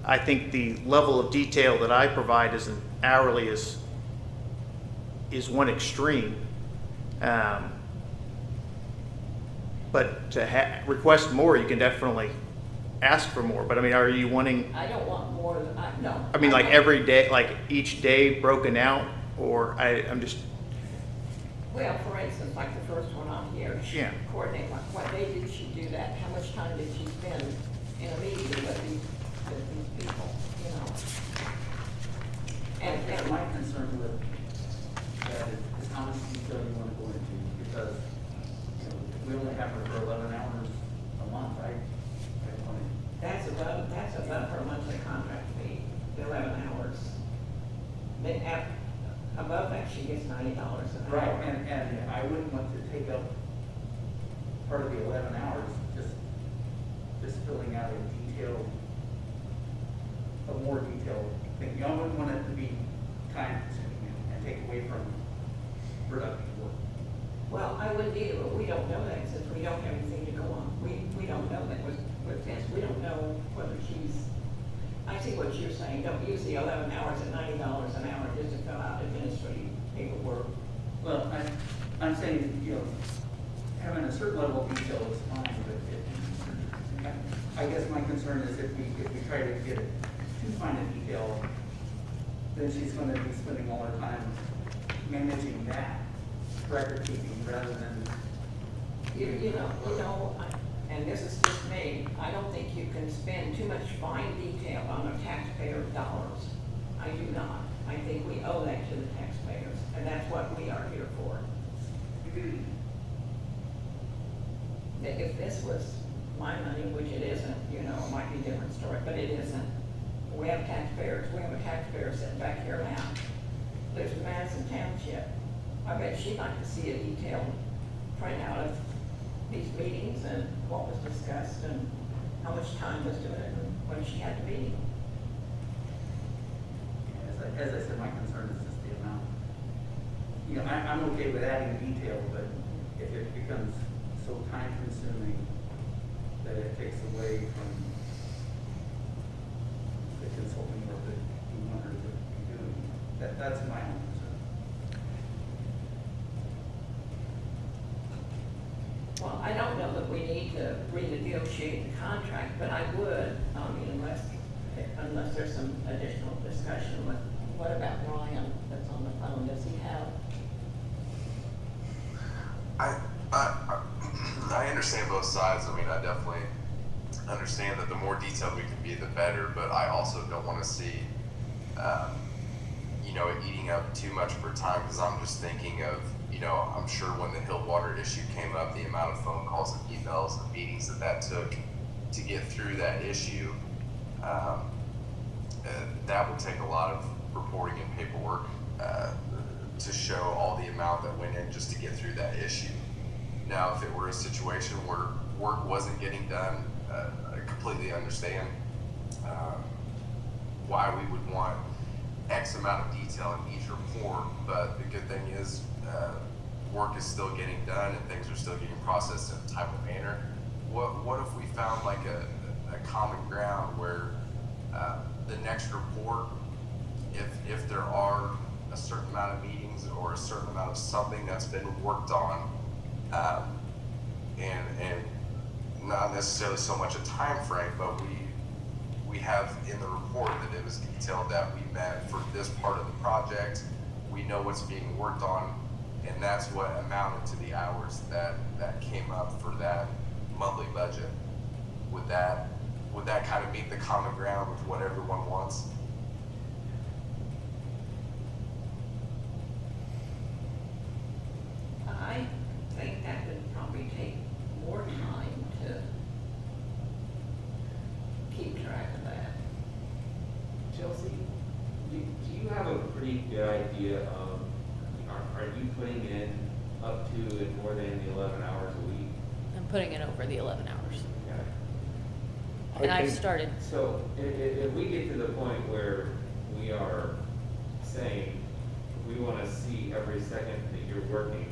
I think the level of detail that I provide as an hourly is one extreme. But to request more, you can definitely ask for more. But I mean, are you wanting, I don't want more than, no. I mean, like every day, like each day broken out, or I'm just, Well, for instance, like the first one on here, she Yeah. coordinated, what day did she do that? How much time did she spend in a meeting with these people, you know? And my concern with that is how much detail you want to go into, because, you know, we only have her for 11 hours a month, right? That's above her monthly contract fee, the 11 hours. Then above that, she gets $90 an hour. Right, and I wouldn't want to take up part of the 11 hours, just filling out a detailed more detailed thing. You don't want it to be time consuming and take away from productive work. Well, I wouldn't either, but we don't know that since we don't have anything to go on. We don't know that with this. We don't know whether I see what you're saying. Don't use the 11 hours at $90 an hour just to fill out administrative paperwork. Well, I'm saying, you know, having a certain level of detail is fine, but I guess my concern is if we try to get it too fine a detail, then she's gonna be spending all her time managing that record keeping rather than. You know, and this is just me, I don't think you can spend too much fine detail on the taxpayer dollars. I do not. I think we owe that to the taxpayers, and that's what we are here for. If this was my money, which it isn't, you know, it might be a different story, but it isn't. We have taxpayers, we have a taxpayer sitting back here now. There's Madison Township. I bet she'd like to see a detailed printout of these meetings and what was discussed and how much time was to it and when she had the meeting. As I said, my concern is just the amount. You know, I'm okay with adding detail, but if it becomes so time consuming that it takes away from the consulting work that we want her to be doing, that's my own concern. Well, I don't know that we need to renegotiate the contract, but I would, unless there's some additional discussion with, what about Ryan that's on the phone? Does he have? I understand both sides. I mean, I definitely understand that the more detailed we can be, the better, but I also don't want to see, you know, it eating up too much of her time, because I'm just thinking of, you know, I'm sure when the Hill water issue came up, the amount of phone calls and emails and meetings that took to get through that issue, that would take a lot of reporting and paperwork to show all the amount that went in just to get through that issue. Now, if it were a situation where work wasn't getting done, I completely understand why we would want X amount of detail in each report, but the good thing is work is still getting done and things are still getting processed in a timely manner. What if we found like a common ground where the next report, if there are a certain amount of meetings or a certain amount of something that's been worked on, and not necessarily so much a time frame, but we have in the report that it was detailed that we met for this part of the project. We know what's being worked on, and that's what amounted to the hours that came up for that monthly budget. Would that kind of meet the common ground with what everyone wants? I think that would probably take more time to keep track of that. Chelsea, do you have a pretty good idea of, are you putting in up to and more than the 11 hours a week? I'm putting it over the 11 hours. Okay. And I've started. So if we get to the point where we are saying we want to see every second that you're working,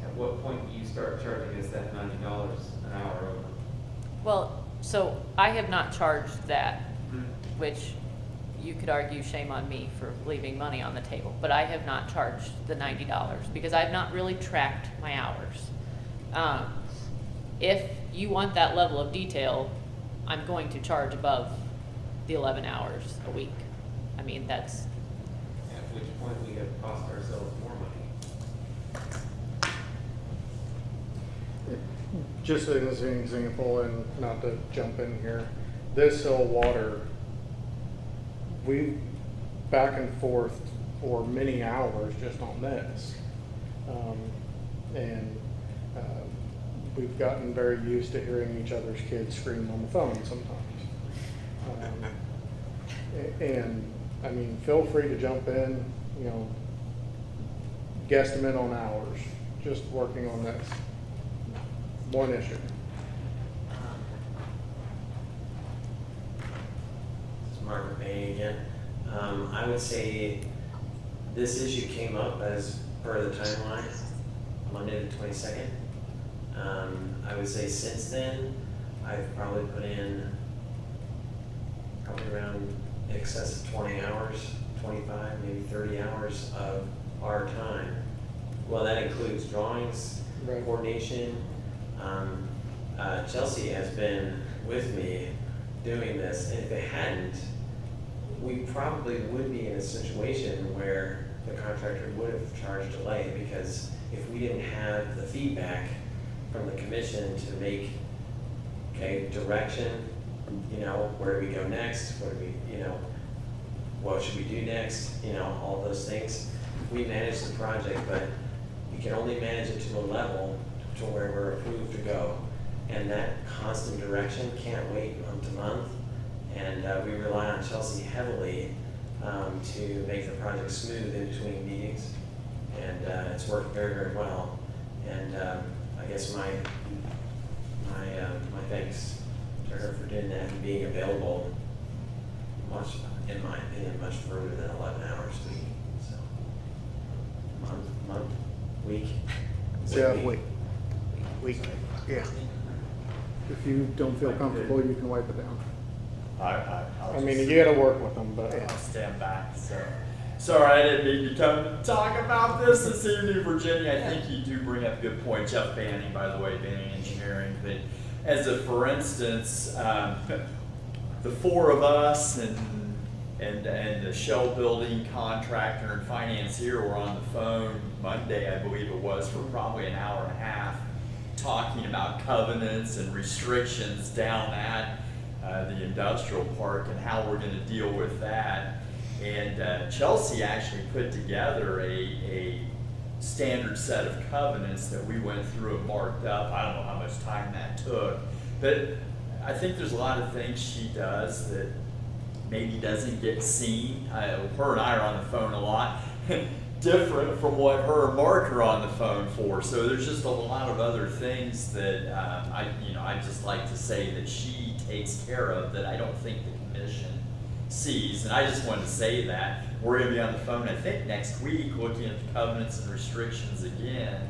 at what point do you start charging us that $90 an hour over? Well, so I have not charged that, which you could argue shame on me for leaving money on the table, but I have not charged the $90 because I've not really tracked my hours. If you want that level of detail, I'm going to charge above the 11 hours a week. I mean, that's. At which point we have cost ourselves more money. Just as an example, and not to jump in here, this Hill water, we back and forth for many hours just on this. We've gotten very used to hearing each other's kids scream on the phone sometimes. And I mean, feel free to jump in, you know, guesstimate on hours, just working on this one issue. Mark McBain again. I would say this issue came up as per the timeline, Monday the 22nd. I would say since then, I've probably put in probably around in excess of 20 hours, 25, maybe 30 hours of our time. Well, that includes drawings, Right. coordination. Chelsea has been with me doing this, and if it hadn't, we probably would be in a situation where the contractor would have charged delay, because if we didn't have the feedback from the commission to make, okay, direction, you know, where do we go next, what do we, you know, what should we do next, you know, all those things. We manage the project, but you can only manage it to a level to where we're approved to go. And that constant direction can't wait month to month. And we rely on Chelsea heavily to make the project smooth in between meetings. And it's worked very, very well. And I guess my thanks to her for doing that and being available much, in my opinion, much further than 11 hours a week. So, month, week. Yeah, Week, yeah. If you don't feel comfortable, you can wipe it down. I'll I mean, just- you gotta work with them, but I'll stand back, so. Sorry, I didn't mean to come and talk about this evening, Virginia. I think you do bring up a good point. Jeff Banning, by the way, Banning Engineering. But as a, for instance, the four of us and the shell building contractor and financier were on the phone Monday, I believe it was, for probably an hour and a half, talking about covenants and restrictions down at the industrial park and how we're going to deal with that. And Chelsea actually put together a standard set of covenants that we went through and marked up. I don't know how much time that took, but I think there's a lot of things she does that maybe doesn't get seen. Her and I are on the phone a lot, different from what her and Mark are on the phone for. So there's just a lot of other things that I just like to say that she takes care of that I don't think the commission sees. And I just wanted to say that we're going to be on the phone, I think, next week looking at the covenants and restrictions again.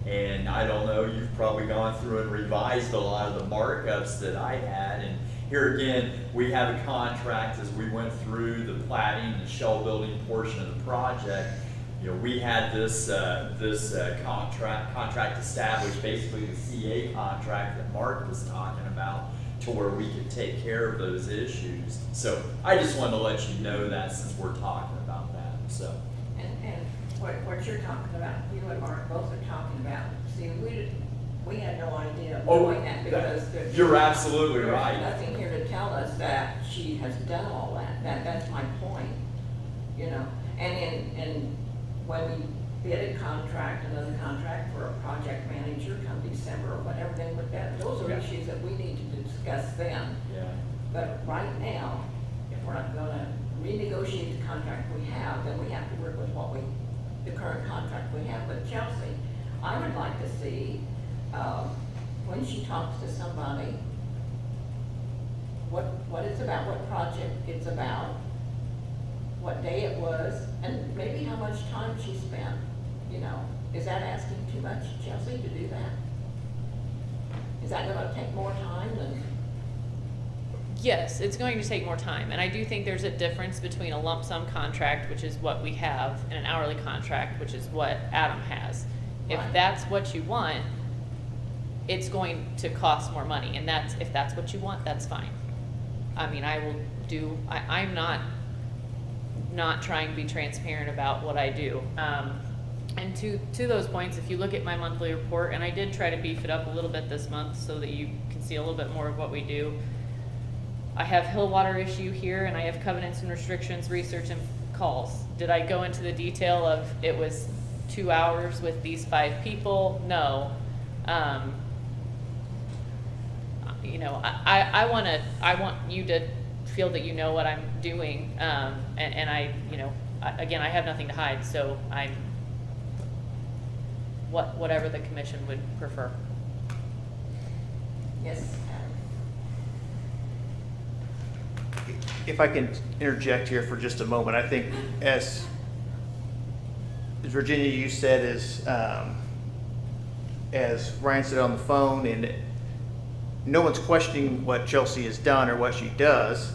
And I don't know, you've probably gone through and revised a lot of the markups that I had. And here again, we have a contract as we went through the platting and the shell building portion of the project. You know, we had this contract established, basically the CA contract that Mark was talking about, to where we could take care of those issues. So I just wanted to let you know that since we're talking about that. So. And what you're talking about, you and Mark both are talking about, see, we had no idea of doing that because you're absolutely there's right. nothing here to tell us that she has done all that. That's my point, you know. And when we bid a contract, another contract for a project manager come December or whatever, then with that, those are Yeah. issues that we need to discuss then. Yeah. But right now, if we're not gonna renegotiate the contract we have, then we have to work with the current contract we have with Chelsea. I would like to see, when she talks to somebody, what it's about, what project it's about, what day it was, and maybe how much time she spent, you know. Is that asking too much, Chelsea, to do that? Is that gonna take more time than? Yes, it's going to take more time, and I do think there's a difference between a lump sum contract, which is what we have, and an hourly contract, which is what Adam has. If Right. that's what you want, it's going to cost more money, and if that's what you want, that's fine. I mean, I'm not trying to be transparent about what I do. And to those points, if you look at my monthly report, and I did try to beef it up a little bit this month so that you can see a little bit more of what we do. I have hill water issue here, and I have covenants and restrictions, research and calls. Did I go into the detail of it was 2 hours with these 5 people? No. You know, I want you to feel that you know what I'm doing, and I, you know, again, I have nothing to hide, so I'm whatever the commission would prefer. Yes, Adam. if I can interject here for just a moment, I think as Virginia, you said, as Ryan said on the phone, and no one's questioning what Chelsea has done or what she does.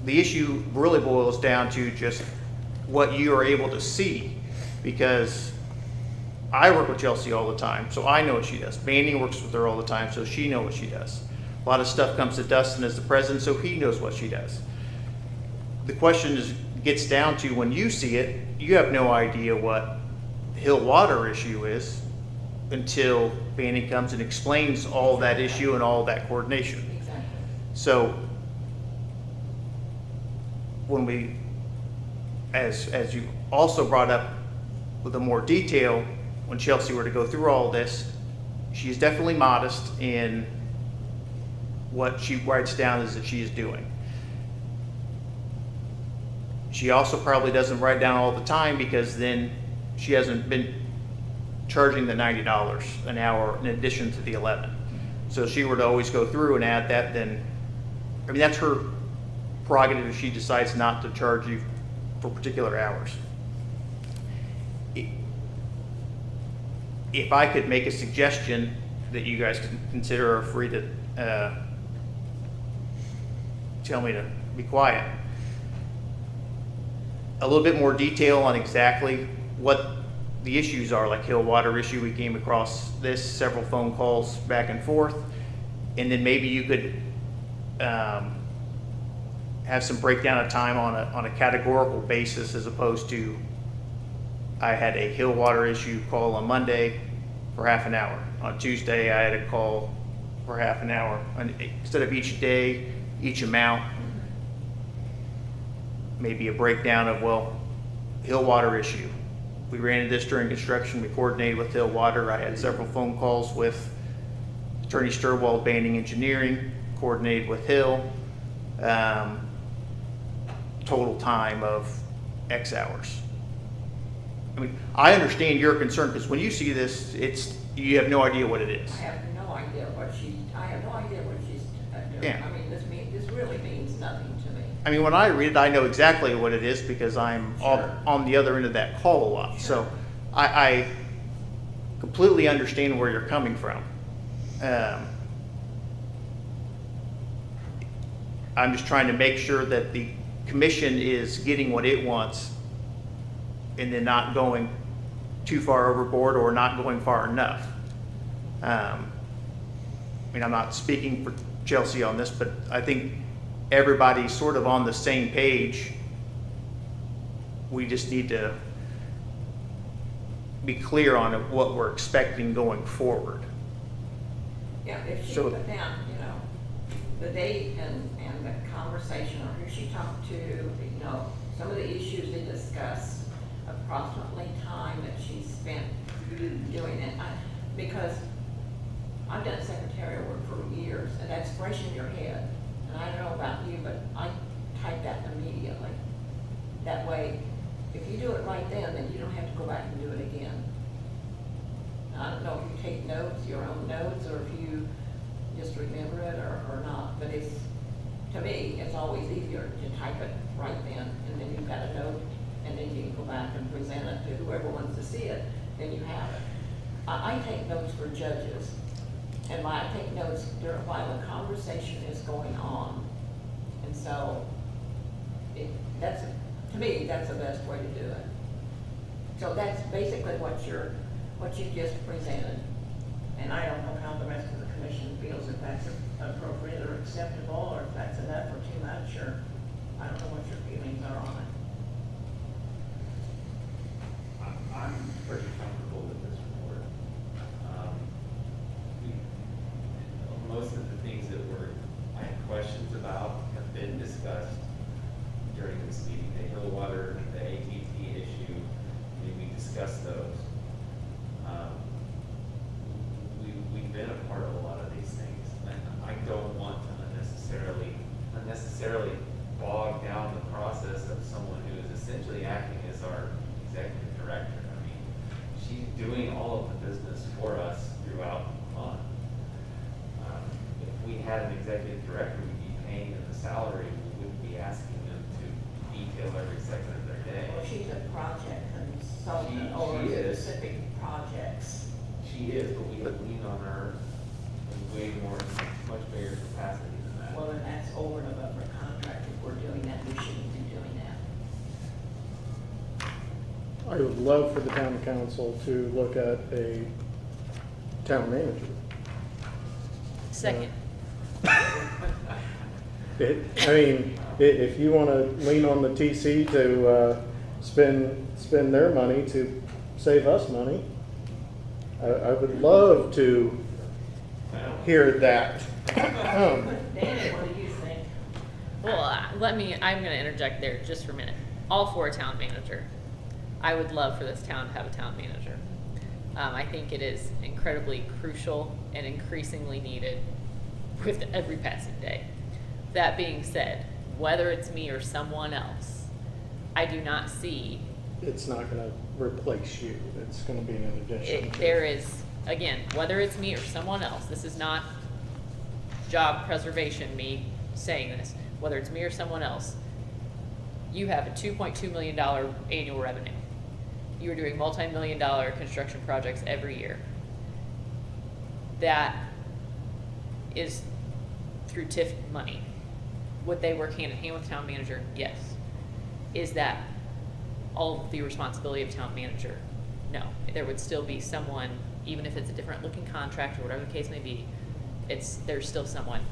The issue really boils down to just what you are able to see, because I work with Chelsea all the time, so I know what she does. Banding works with her all the time, so she knows what she does. A lot of stuff comes to Dustin as the president, so he knows what she does. The question gets down to when you see it, you have no idea what the Hill water issue is until Banding comes and explains all that issue and all that coordination. Exactly. So when we, as you also brought up with a more detail, when Chelsea were to go through all this, she's definitely modest in what she writes down is that she is doing. She also probably doesn't write down all the time, because then she hasn't been charging the $90 an hour in addition to the 11. So if she were to always go through and add that, then, I mean, that's her prerogative if she decides not to charge you for particular hours. If I could make a suggestion that you guys can consider, are free to tell me to be quiet. A little bit more detail on exactly what the issues are, like Hill water issue. We came across this, several phone calls back and forth, and then maybe you could have some breakdown of time on a categorical basis, as opposed to, I had a Hill water issue call on Monday for half an hour. On Tuesday, I had a call for half an hour. And instead of each day, each amount, maybe a breakdown of, well, Hill water issue. We ran into this during construction. We coordinated with Hill water. I had several phone calls with Attorney Sturwald, Banding Engineering, coordinated with Hill. Total time of X hours. I mean, I understand your concern, because when you see this, you have no idea what it is. I have no idea what she's doing. Yeah. I mean, this really means nothing to me. I mean, when I read it, I know exactly what it is, because I'm Sure. on the other end of that call a lot. So I completely understand where you're coming from. I'm just trying to make sure that the commission is getting what it wants, and then not going too far overboard or not going far enough. I mean, I'm not speaking for Chelsea on this, but I think everybody's sort of on the same page. We just need to be clear on what we're expecting going forward. Yeah, if she So- put down, the date and the conversation, or who she talked to, some of the issues they discussed, approximately time that she spent doing it. Because I've done secretarial work for years, and that's fresh in your head. And I don't know about you, but I type that immediately. That way, if you do it right then you don't have to go back and do it again. I don't know if you take notes, your own notes, or if you just remember it or not, but to me, it's always easier to type it right then, and then you've got a note, and then you can go back and present it to whoever wants to see it, then you have it. I take notes for judges, and I take notes while the conversation is going on. And so, to me, that's the best way to do it. So that's basically what you just presented. And I don't know how the rest of the commission feels, if that's appropriate or acceptable, or if that's enough or too much, or I don't know what your feelings are on it. I'm pretty comfortable with this report. Most of the things that I had questions about have been discussed during this meeting. The Hill water, the ATT issue, we discussed those. We've been a part of a lot of these things, and I don't want to unnecessarily bog down the process of someone who is essentially acting as our executive director. I mean, she's doing all of the business for us throughout the month. If we had an executive director, we'd be paying her the salary, we wouldn't be She is, but we have leaned on her in way more, much bigger capacity than that. Well, then that's over and above our contract. If we're doing that, we shouldn't be doing that. I would love for the town council to look at a town manager. Second. If you want to lean on the TC to spend their money to save us money, I would love to hear that. Danny, what do you think? Well, I'm gonna interject there just for a minute. All for a town manager. I would love for this town to have a town manager. I think it is incredibly crucial and increasingly needed with every passing day. That being said, whether it's me or someone else, I do not see It's not going to replace you. It's going to be an addition. there is, again, whether it's me or someone else, this is not job preservation, me saying this, whether it's me or someone else, you have a $2.2 million annual revenue. You are doing multi-million-dollar construction projects every year. That is through TIF money. Would they work hand in hand with town manager? Yes. Is that all of the responsibility of town manager? No. There would still be someone, even if it's a different looking contract or whatever the case may be, there's still someone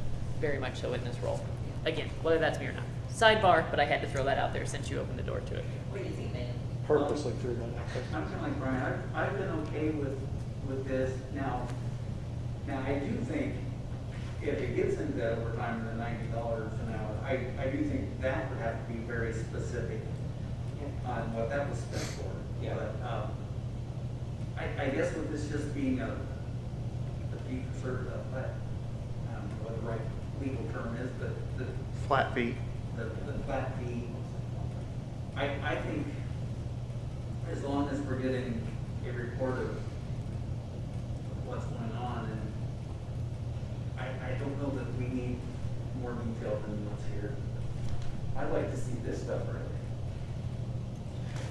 very much so in this role. Again, whether that's me or not. Sidebar, but I had to throw that out there since you opened the door to it. What do you think, Dan? Purposely threw that out there. I'm kind of like Brian, I've been okay with this. Now I do think if it gets into that overtime in the $90 an hour, I do think that would have to be very specific on what that was spent for. Yeah. But, I guess with this just being a fee for service, I don't know what the right legal term is, but the Flat fee. flat fee, I think as long as we're getting a report of what's going on, and I don't know that we need more detail than what's here. I'd like to see this stuff early.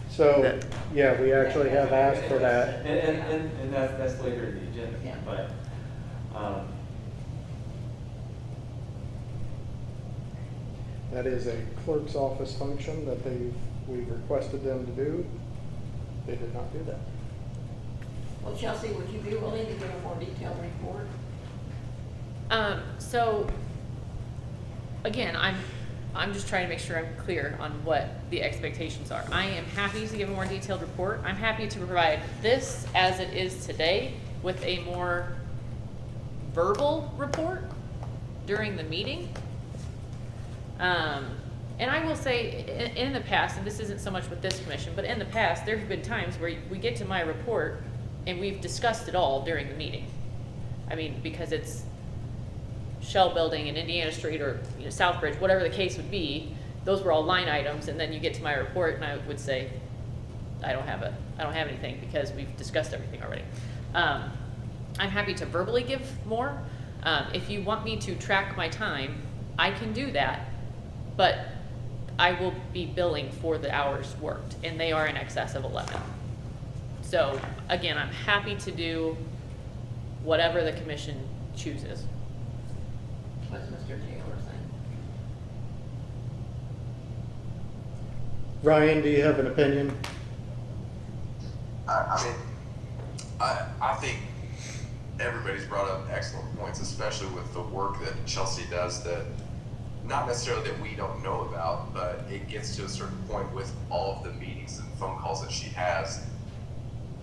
So, yeah, we actually have asked for that. And that's later in the agenda, Yeah. but, That is a clerk's office function that we've requested them to do. They did not do that. Well, Chelsea, would you be willing to give a more detailed report? So, again, I'm just trying to make sure I'm clear on what the expectations are. I am happy to give a more detailed report. I'm happy to provide this as it is today with a more verbal report during the meeting. And I will say, in the past, and this isn't so much with this commission, but in the past, there have been times where we get to my report and we've discussed it all during the meeting. I mean, because it's Shell Building in Indiana Street or Southbridge, whatever the case would be, those were all line items, and then you get to my report and I would say, I don't have anything because we've discussed everything already. I'm happy to verbally give more. If you want me to track my time, I can do that, but I will be billing for the hours worked, and they are in excess of 11. So again, I'm happy to do whatever the commission chooses. What's Mr. Taylor saying? Ryan, do you have an opinion? I think everybody's brought up excellent points, especially with the work that Chelsea does that not necessarily that we don't know about, but it gets to a certain point with all of the meetings and phone calls that she has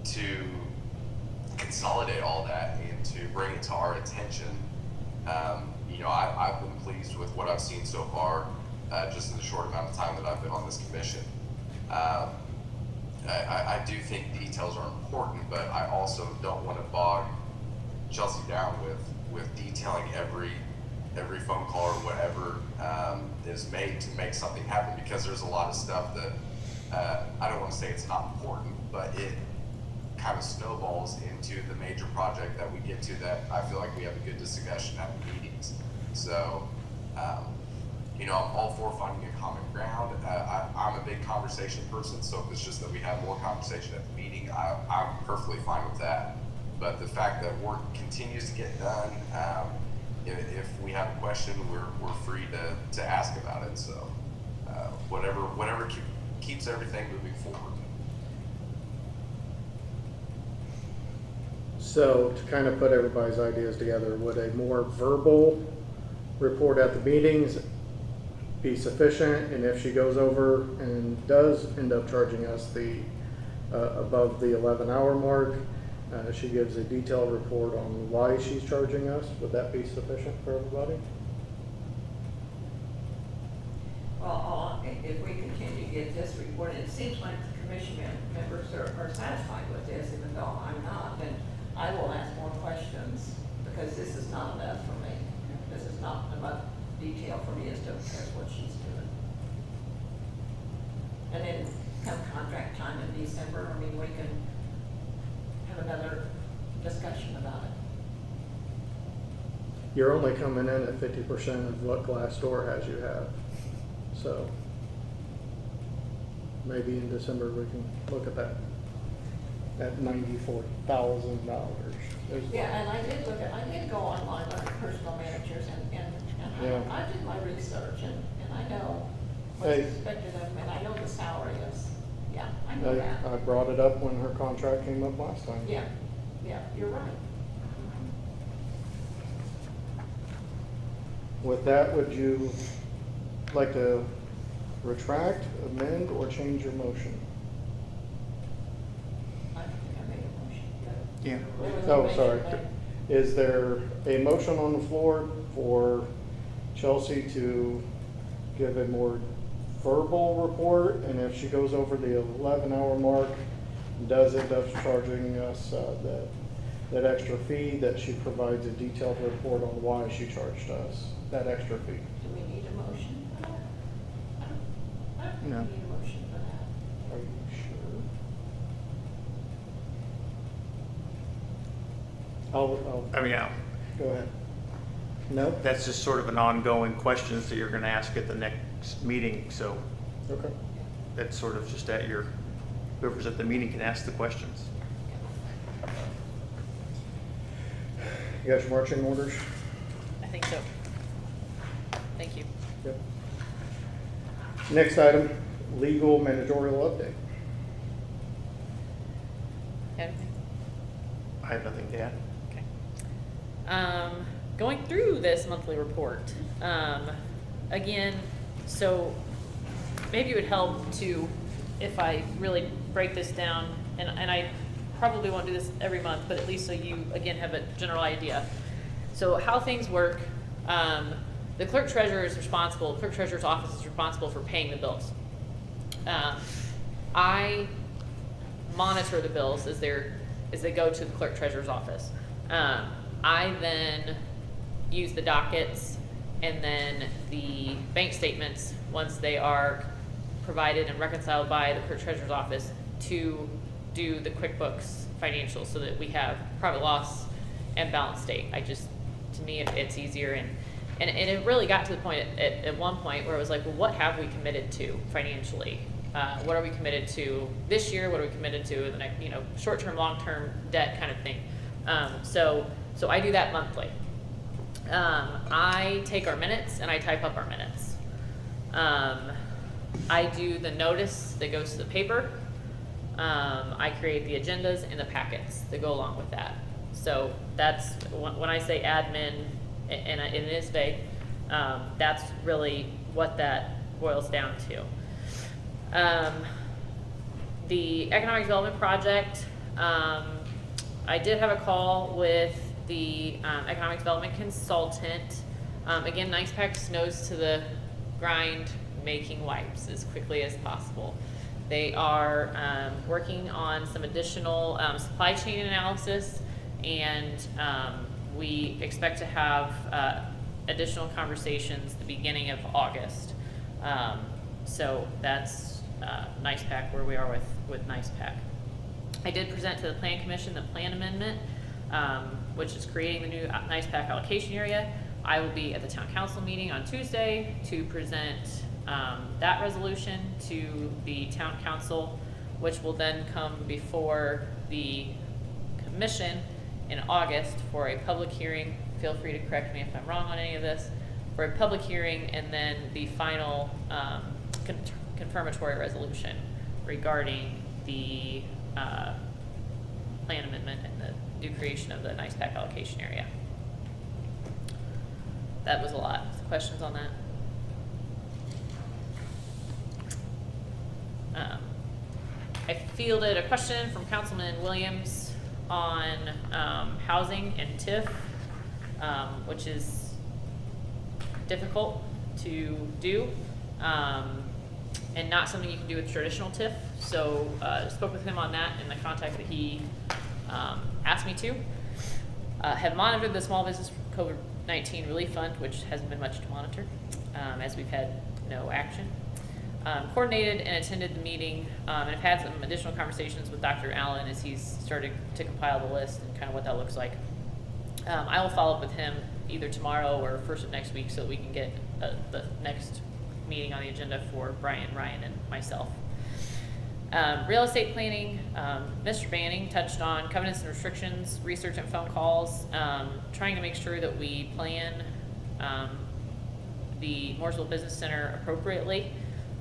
to consolidate all that and to bring it to our attention. I've been pleased with what I've seen so far, just in the short amount of time that I've been on this commission. I do think details are important, but I also don't want to bog Chelsea down with detailing every phone call or whatever is made to make something happen, because there's a lot of stuff that I don't want to say it's not important, but it kind of snowballs into the major project that we get to that I feel like we have a good discussion at the meetings. So, I'm all for finding a common ground. I'm a big conversation person, so if it's just that we have more conversation at the meeting, I'm perfectly fine with that. but the fact that work continues to get done, if we have a question, we're free to ask about it. So whatever keeps everything moving forward. So to kind of put everybody's ideas together, would a more verbal report at the meetings be sufficient? And if she goes over and does end up charging us the above the 11-hour mark, she gives a detailed report on why she's charging us, would that be sufficient for everybody? Well, if we continue to get this report, it seems like the commission members are satisfied with this, even though I'm not, then I will ask more questions, because this is not enough for me. This is not enough detail for me as what she's doing. And then come contract time in December, I mean, we can have another discussion about it. You're only coming in at 50% of what Glassdoor has you have. So maybe in December we can look at that at $94,000. Yeah, and I did go online on personal managers and Yeah. I did my research and I know what's Hey. expected of them, and I know the salary is, yeah, I know that. I brought it up when her contract came up last time. Yeah, you're right. With that, would you like to retract, amend, or change your motion? I think I made a motion. Yeah. There was a Oh, motion sorry. made. Is there a motion on the floor for Chelsea to give a more verbal report? And if she goes over the 11-hour mark, does end up charging us that extra fee, that she provides a detailed report on why she charged us that extra fee? Do we need a motion for that? I don't No. think we need a motion for that. Are you sure? Go ahead. No? That's just sort of an ongoing questions that you're gonna ask at the next meeting, so Okay. that's sort of just at your, whoever's at the meeting can ask the questions. You got your marching orders? I think so. Thank you. Yep. Next item, legal managerial update. Anything? I have nothing to add. Okay. Going through this monthly report, again, so maybe it would help to, if I really break this down, and I probably won't do this every month, but at least so you, again, have a general idea. So how things work, the clerk treasurer is responsible, clerk treasurer's office is responsible for paying the bills. I monitor the bills as they go to the clerk treasurer's office. I then use the dockets and then the bank statements, once they are provided and reconciled by the clerk treasurer's office, to do the QuickBooks financials so that we have profit loss and balance date. To me, it's easier, and it really got to the point at one point where it was like, well, what have we committed to financially? What are we committed to this year? What are we committed to in the next, short-term, long-term debt kind of thing? So I do that monthly. I take our minutes and I type up our minutes. I do the notice that goes to the paper. I create the agendas and the packets that go along with that. So that's, when I say admin, and it is vague, that's really what that boils down to. The economic development project, I did have a call with the economic development consultant. Again, NicePak's nose to the grind, making wipes as quickly as possible. They are working on some additional supply chain analysis, and we expect to have additional conversations the beginning of August. So that's NicePak, where we are with NicePak. I did present to the Plan Commission the plan amendment, which is creating the new NicePak allocation area. I will be at the town council meeting on Tuesday to present that resolution to the town council, which will then come before the commission in August for a public hearing. Feel free to correct me if I'm wrong on any of this. For a public hearing, and then the final confirmatory resolution regarding the plan amendment and the new creation of the nice pack allocation area. That was a lot. Questions on that? I fielded a question from Councilman Williams on housing and TIF, which is difficult to do and not something you can do with traditional TIF. So spoke with him on that in the context that he asked me to. Have monitored the Small Business COVID-19 Relief Fund, which hasn't been much to monitor as we've had no action. Coordinated and attended the meeting and have had some additional conversations with Dr. Allen as he's started to compile the list and kind of what that looks like. I will follow up with him either tomorrow or first of next week so that we can get the next meeting on the agenda for Brian, Ryan, and myself. Real estate planning, Mr. Banning touched on covenants and restrictions, research and phone calls, trying to make sure that we plan the Mooresville Business Center appropriately,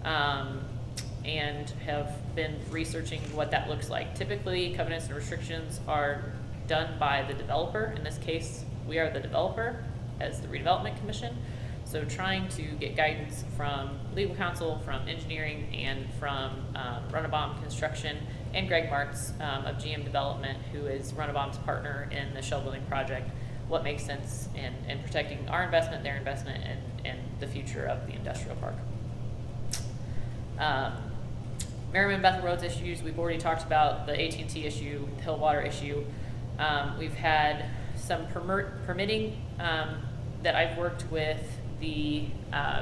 and have been researching what that looks like. Typically, covenants and restrictions are done by the developer. In this case, we are the developer as the Redevelopment Commission. So trying to get guidance from legal counsel, from engineering, and from Runabout Construction, and Greg Martz of GM Development, who is Runabout's partner in the Shell Building project, what makes sense in protecting our investment, their investment, and the future of the industrial park. Merriman Bethel Roads issues, we've already talked about the AT&T issue, the Hillwater issue. We've had some permitting that I've worked with the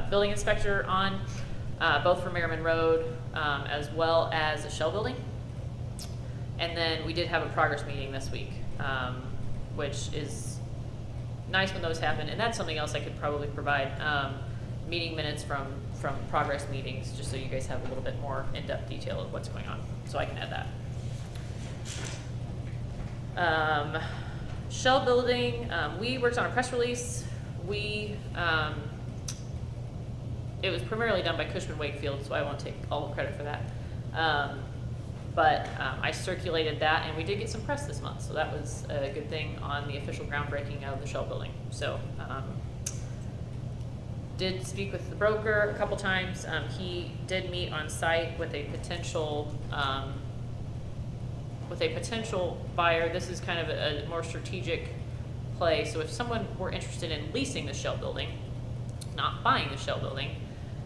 building inspector on, both for Merriman Road as well as the Shell Building. And then we did have a progress meeting this week, which is nice when those happen. And that's something else I could probably provide, meeting minutes from progress meetings, just so you guys have a little bit more in-depth detail of what's going on. So I can add that. Shell Building, we worked on a press release. It was primarily done by Cushman Wakefield, so I won't take all the credit for that. But I circulated that, and we did get some press this month, so that was a good thing on the official groundbreaking of the Shell Building. So did speak with the broker a couple times. He did meet on site with a potential buyer. This is kind of a more strategic play. So if someone were interested in leasing the Shell Building, not buying the Shell Building,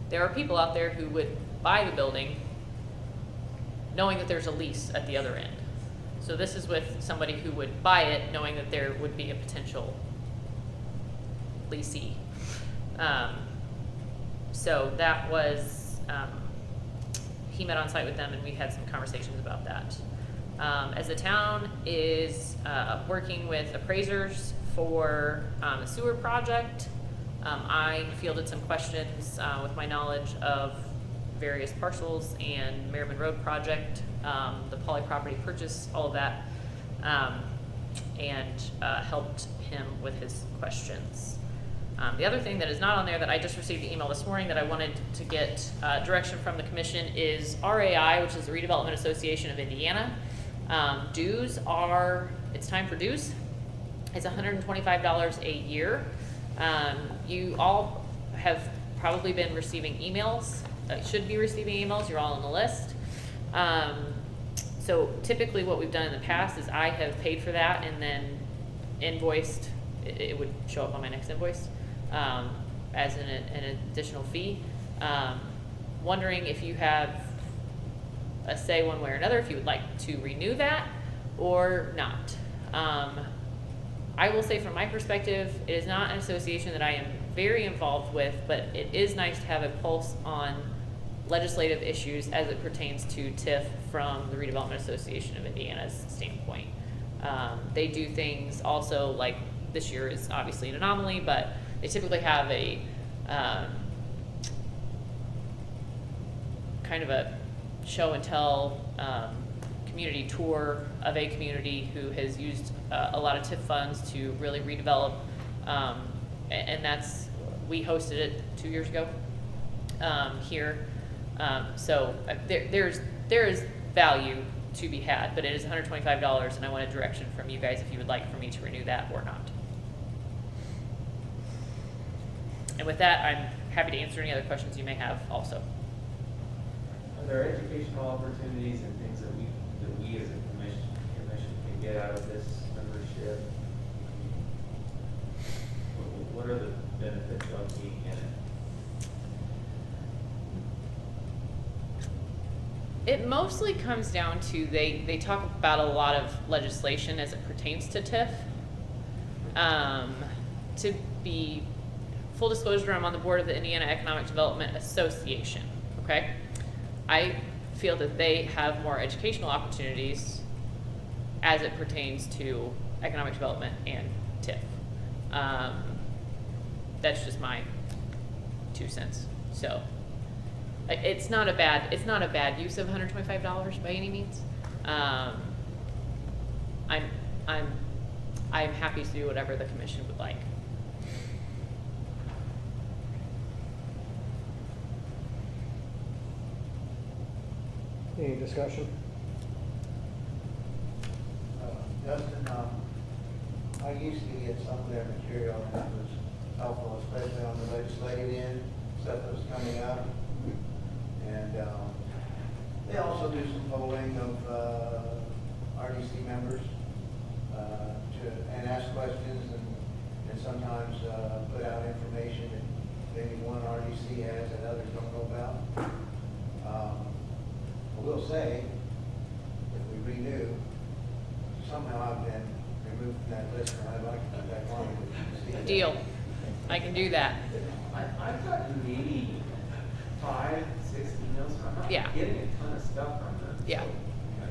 there are people out there who would buy the building knowing that there's a lease at the other end. So this is with somebody who would buy it knowing that there would be a potential leasee. So that was, he met on site with them and we had some conversations about that. As the town is working with appraisers for the sewer project, I fielded some questions with my knowledge of various parcels and Merriman Road project, the Poly property purchase, all of that, and helped him with his questions. The other thing that is not on there that I just received the email this morning that I wanted to get direction from the commission is RAI, which is the Redevelopment Association of Indiana. Dues are, it's time for dues. It's $125 a year. You all have probably been receiving emails, should be receiving emails, you're all on the list. So typically what we've done in the past is I have paid for that and then invoiced, it would show up on my next invoice as an additional fee. Wondering if you have a say one way or another, if you would like to renew that or not. I will say from my perspective, it is not an association that I am very involved with, but it is nice to have a pulse on legislative issues as it pertains to TIF from the Redevelopment Association of Indiana's standpoint. They do things also, like this year is obviously an anomaly, but they typically have a kind of a show and tell community tour of a community who has used a lot of TIF funds to really redevelop. And that's, we hosted it 2 years ago here. So there is value to be had, but it is $125, and I want a direction from you guys if you would like for me to renew that or not. And with that, I'm happy to answer any other questions you may have also. Are there educational opportunities and things that we as a commission can get out of this membership? What are the benefits of being in it? It mostly comes down to they talk about a lot of legislation as it pertains to TIF. To be full disclosure, I'm on the board of the Indiana Economic Development Association, okay? I feel that they have more educational opportunities as it pertains to economic development and TIF. That's just my 2 cents. So it's not a bad use of $125 by any means. I'm happy to do whatever the commission would like. Any discussion? Justin, I used to get some of their material and it was helpful, especially on the legislative end, stuff that was coming up. And they also do some polling of RDC members and ask questions and sometimes put out information that maybe one RDC has that others don't know about. I will say, if we renew, somehow I've been removed from that list, and I'd like to come back on it. Deal. I can do that. I've gotten maybe 5, 6 emails. I'm not Yeah. getting a ton of stuff from them. Yeah. So,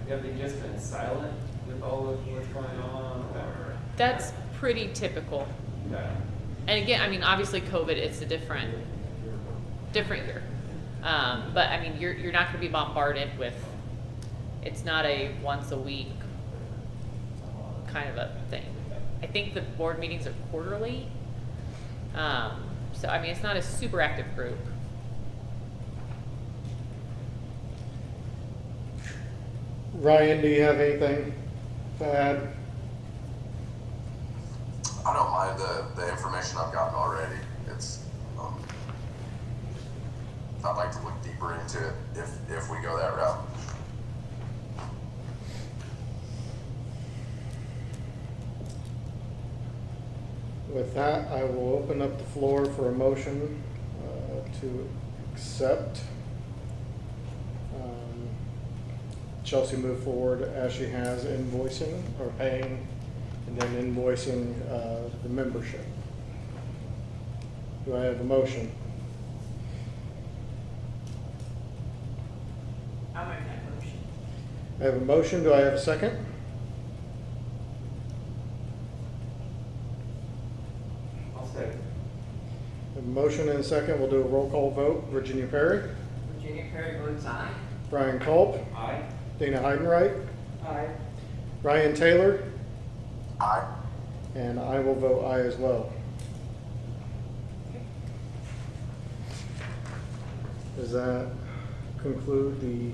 have they just been silent with all of what's going on, or? That's pretty typical. Okay. And again, I mean, obviously COVID, it's a different year. But I mean, you're not gonna be bombarded with, it's not a once a week kind of a thing. I think the board meetings are quarterly. So I mean, it's not a super active group. Ryan, do you have anything to add? I don't mind the information I've gotten already. It's, I'd like to look deeper into it if we go that route. With that, I will open up the floor for a motion to accept Chelsea move forward as she has invoicing or paying and then invoicing the membership. Do I have a motion? I'll make that motion. I have a motion. Do I have a second? I'll second. A motion and a second. We'll do a roll call vote. Virginia Perry, Virginia Perry votes aye. Brian Culp, Aye. Dana Heidenreich, Aye. Ryan Taylor, Aye. and I will vote aye as well. Does that conclude the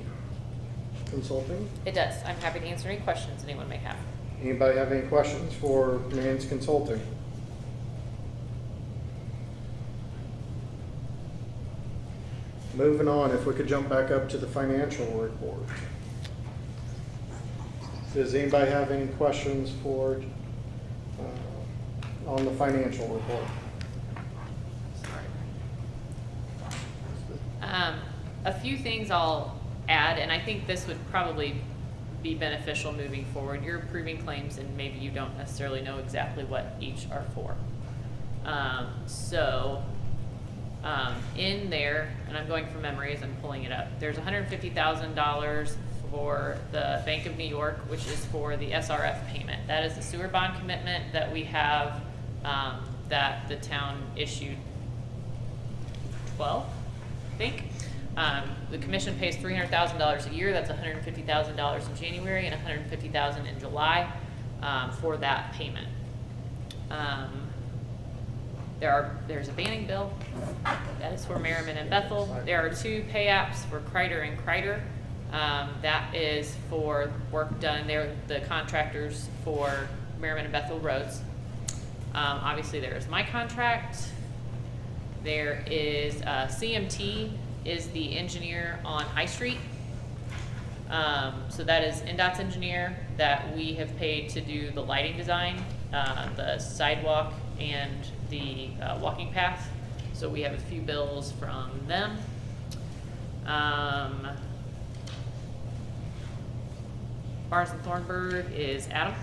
consulting? It does. I'm happy to answer any questions anyone may have. Anybody have any questions for Man's Consulting? Moving on, if we could jump back up to the financial report. Does anybody have any questions for, on the financial report? A few things I'll add, and I think this would probably be beneficial moving forward. You're approving claims and maybe you don't necessarily know exactly what each are for. In there, and I'm going from memory as I'm pulling it up, there's $150,000 for the Bank of New York, which is for the SRF payment. That is the sewer bond commitment that we have, that the town issued 12, I think. The commission pays $300,000 a year. That's $150,000 in January and $150,000 in July for that payment. There's a banning bill. That is for Merriman and Bethel. There are 2 pay apps for Kreider and Kreider. That is for work done. They're the contractors for Merriman and Bethel roads. Obviously, there is my contract. There is CMT is the engineer on High Street. So that is NDOT's engineer that we have paid to do the lighting design, the sidewalk, and the walking path. So we have a few bills from them. Barnes and Thornburg is Adam.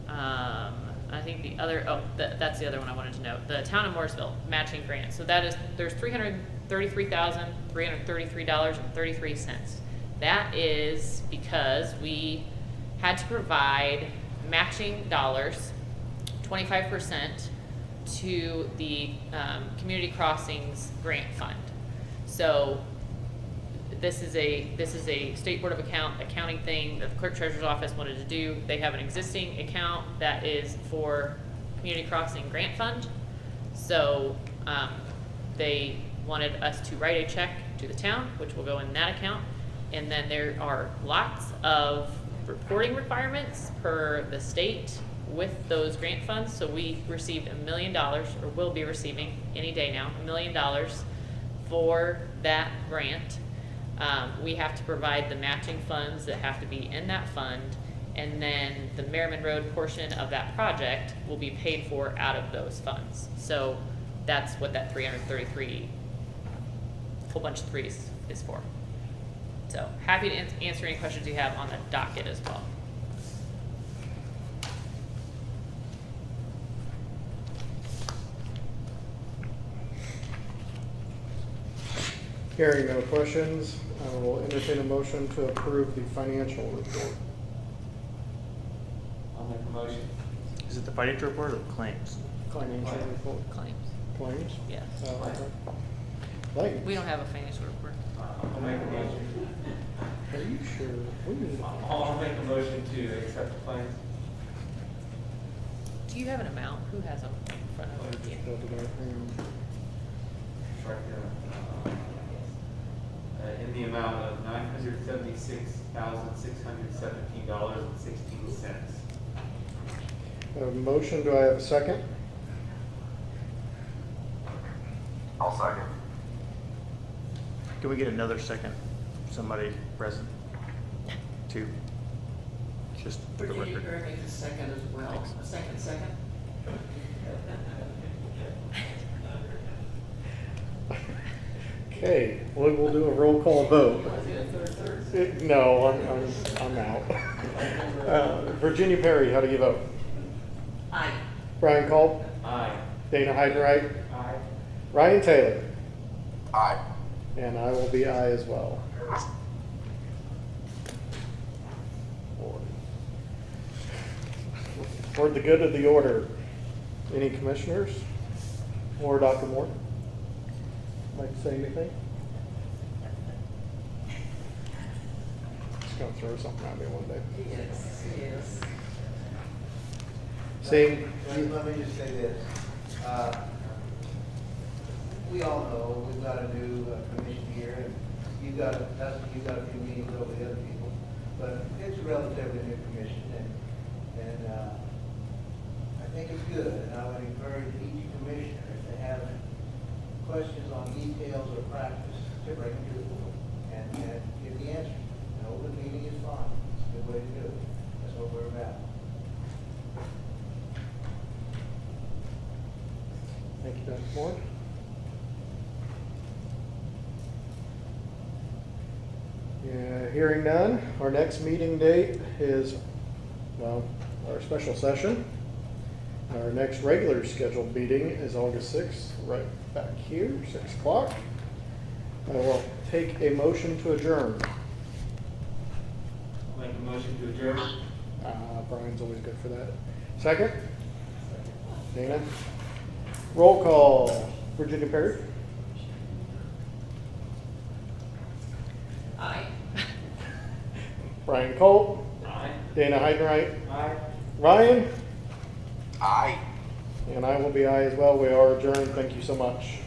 I think the other, that's the other one I wanted to note. The town of Mooresville matching grant. So that is, there's $333,333.33. That is because we had to provide matching dollars, 25%, to the Community Crossings Grant Fund. So this is a State Board of Accounting thing that the Clerk Treasurer's Office wanted to do. They have an existing account that is for Community Crossing Grant Fund. So they wanted us to write a check to the town, which will go in that account. And then there are lots of reporting requirements per the state with those grant funds. So we received $1 million, or will be receiving any day now, $1 million for that grant. We have to provide the matching funds that have to be in that fund, and then the Merriman Road portion of that project will be paid for out of those funds. So that's what that 333, whole bunch of threes is for. So happy to answer any questions you have on the docket as well. Hearing no questions, I will entertain a motion to approve the financial report. I'll make a motion. Is it the financial report or claims? Financial report, Claims. claims? Yes. Okay. Claims. We don't have a financial report. I'll make a motion. Are you sure? We need to- I'll make a motion to accept the claims. Do you have an amount? Who has them in front I of just you? filled it out. Hang on. Right there. In the amount of $976,617.16. A motion, do I have a second? I'll second. Can we get another second? Somebody present? 2? Just for the Virginia record. Gray makes a second as well. A second. Okay, we will do a roll call vote. No, I'm out. Virginia Perry, how do you vote? Aye. Brian Culp, Aye. Dana Heidenreich, Aye. Ryan Taylor, Aye. and I will be aye as well. For the good of the order, any commissioners or Dr. Moore like to say anything? Just gonna throw something at me one day. Yes. Seeing, Let me just say this. We all know we've got a new commission here, and you've got a few meetings over the other people, but it's a relatively new commission, and I think it's good, and I would encourage each commissioner, if they have questions on details or practice, to bring them to the board and give the answer. An open meeting is fine. It's a good way to do it. That's what we're about. thank you, Dr. Moore. Yeah, hearing none, our next meeting date is, well, our special session. Our next regular scheduled meeting is August 6th, right back here, 6 o'clock. I will take a motion to adjourn. I'll make a motion to adjourn. Brian's always good for that. Second? Dana? Roll call. Virginia Perry? Brian Colt, Aye. Dana Heidenreich, Aye. Ryan, Aye. and I will be aye as well. We are adjourned. Thank you so much.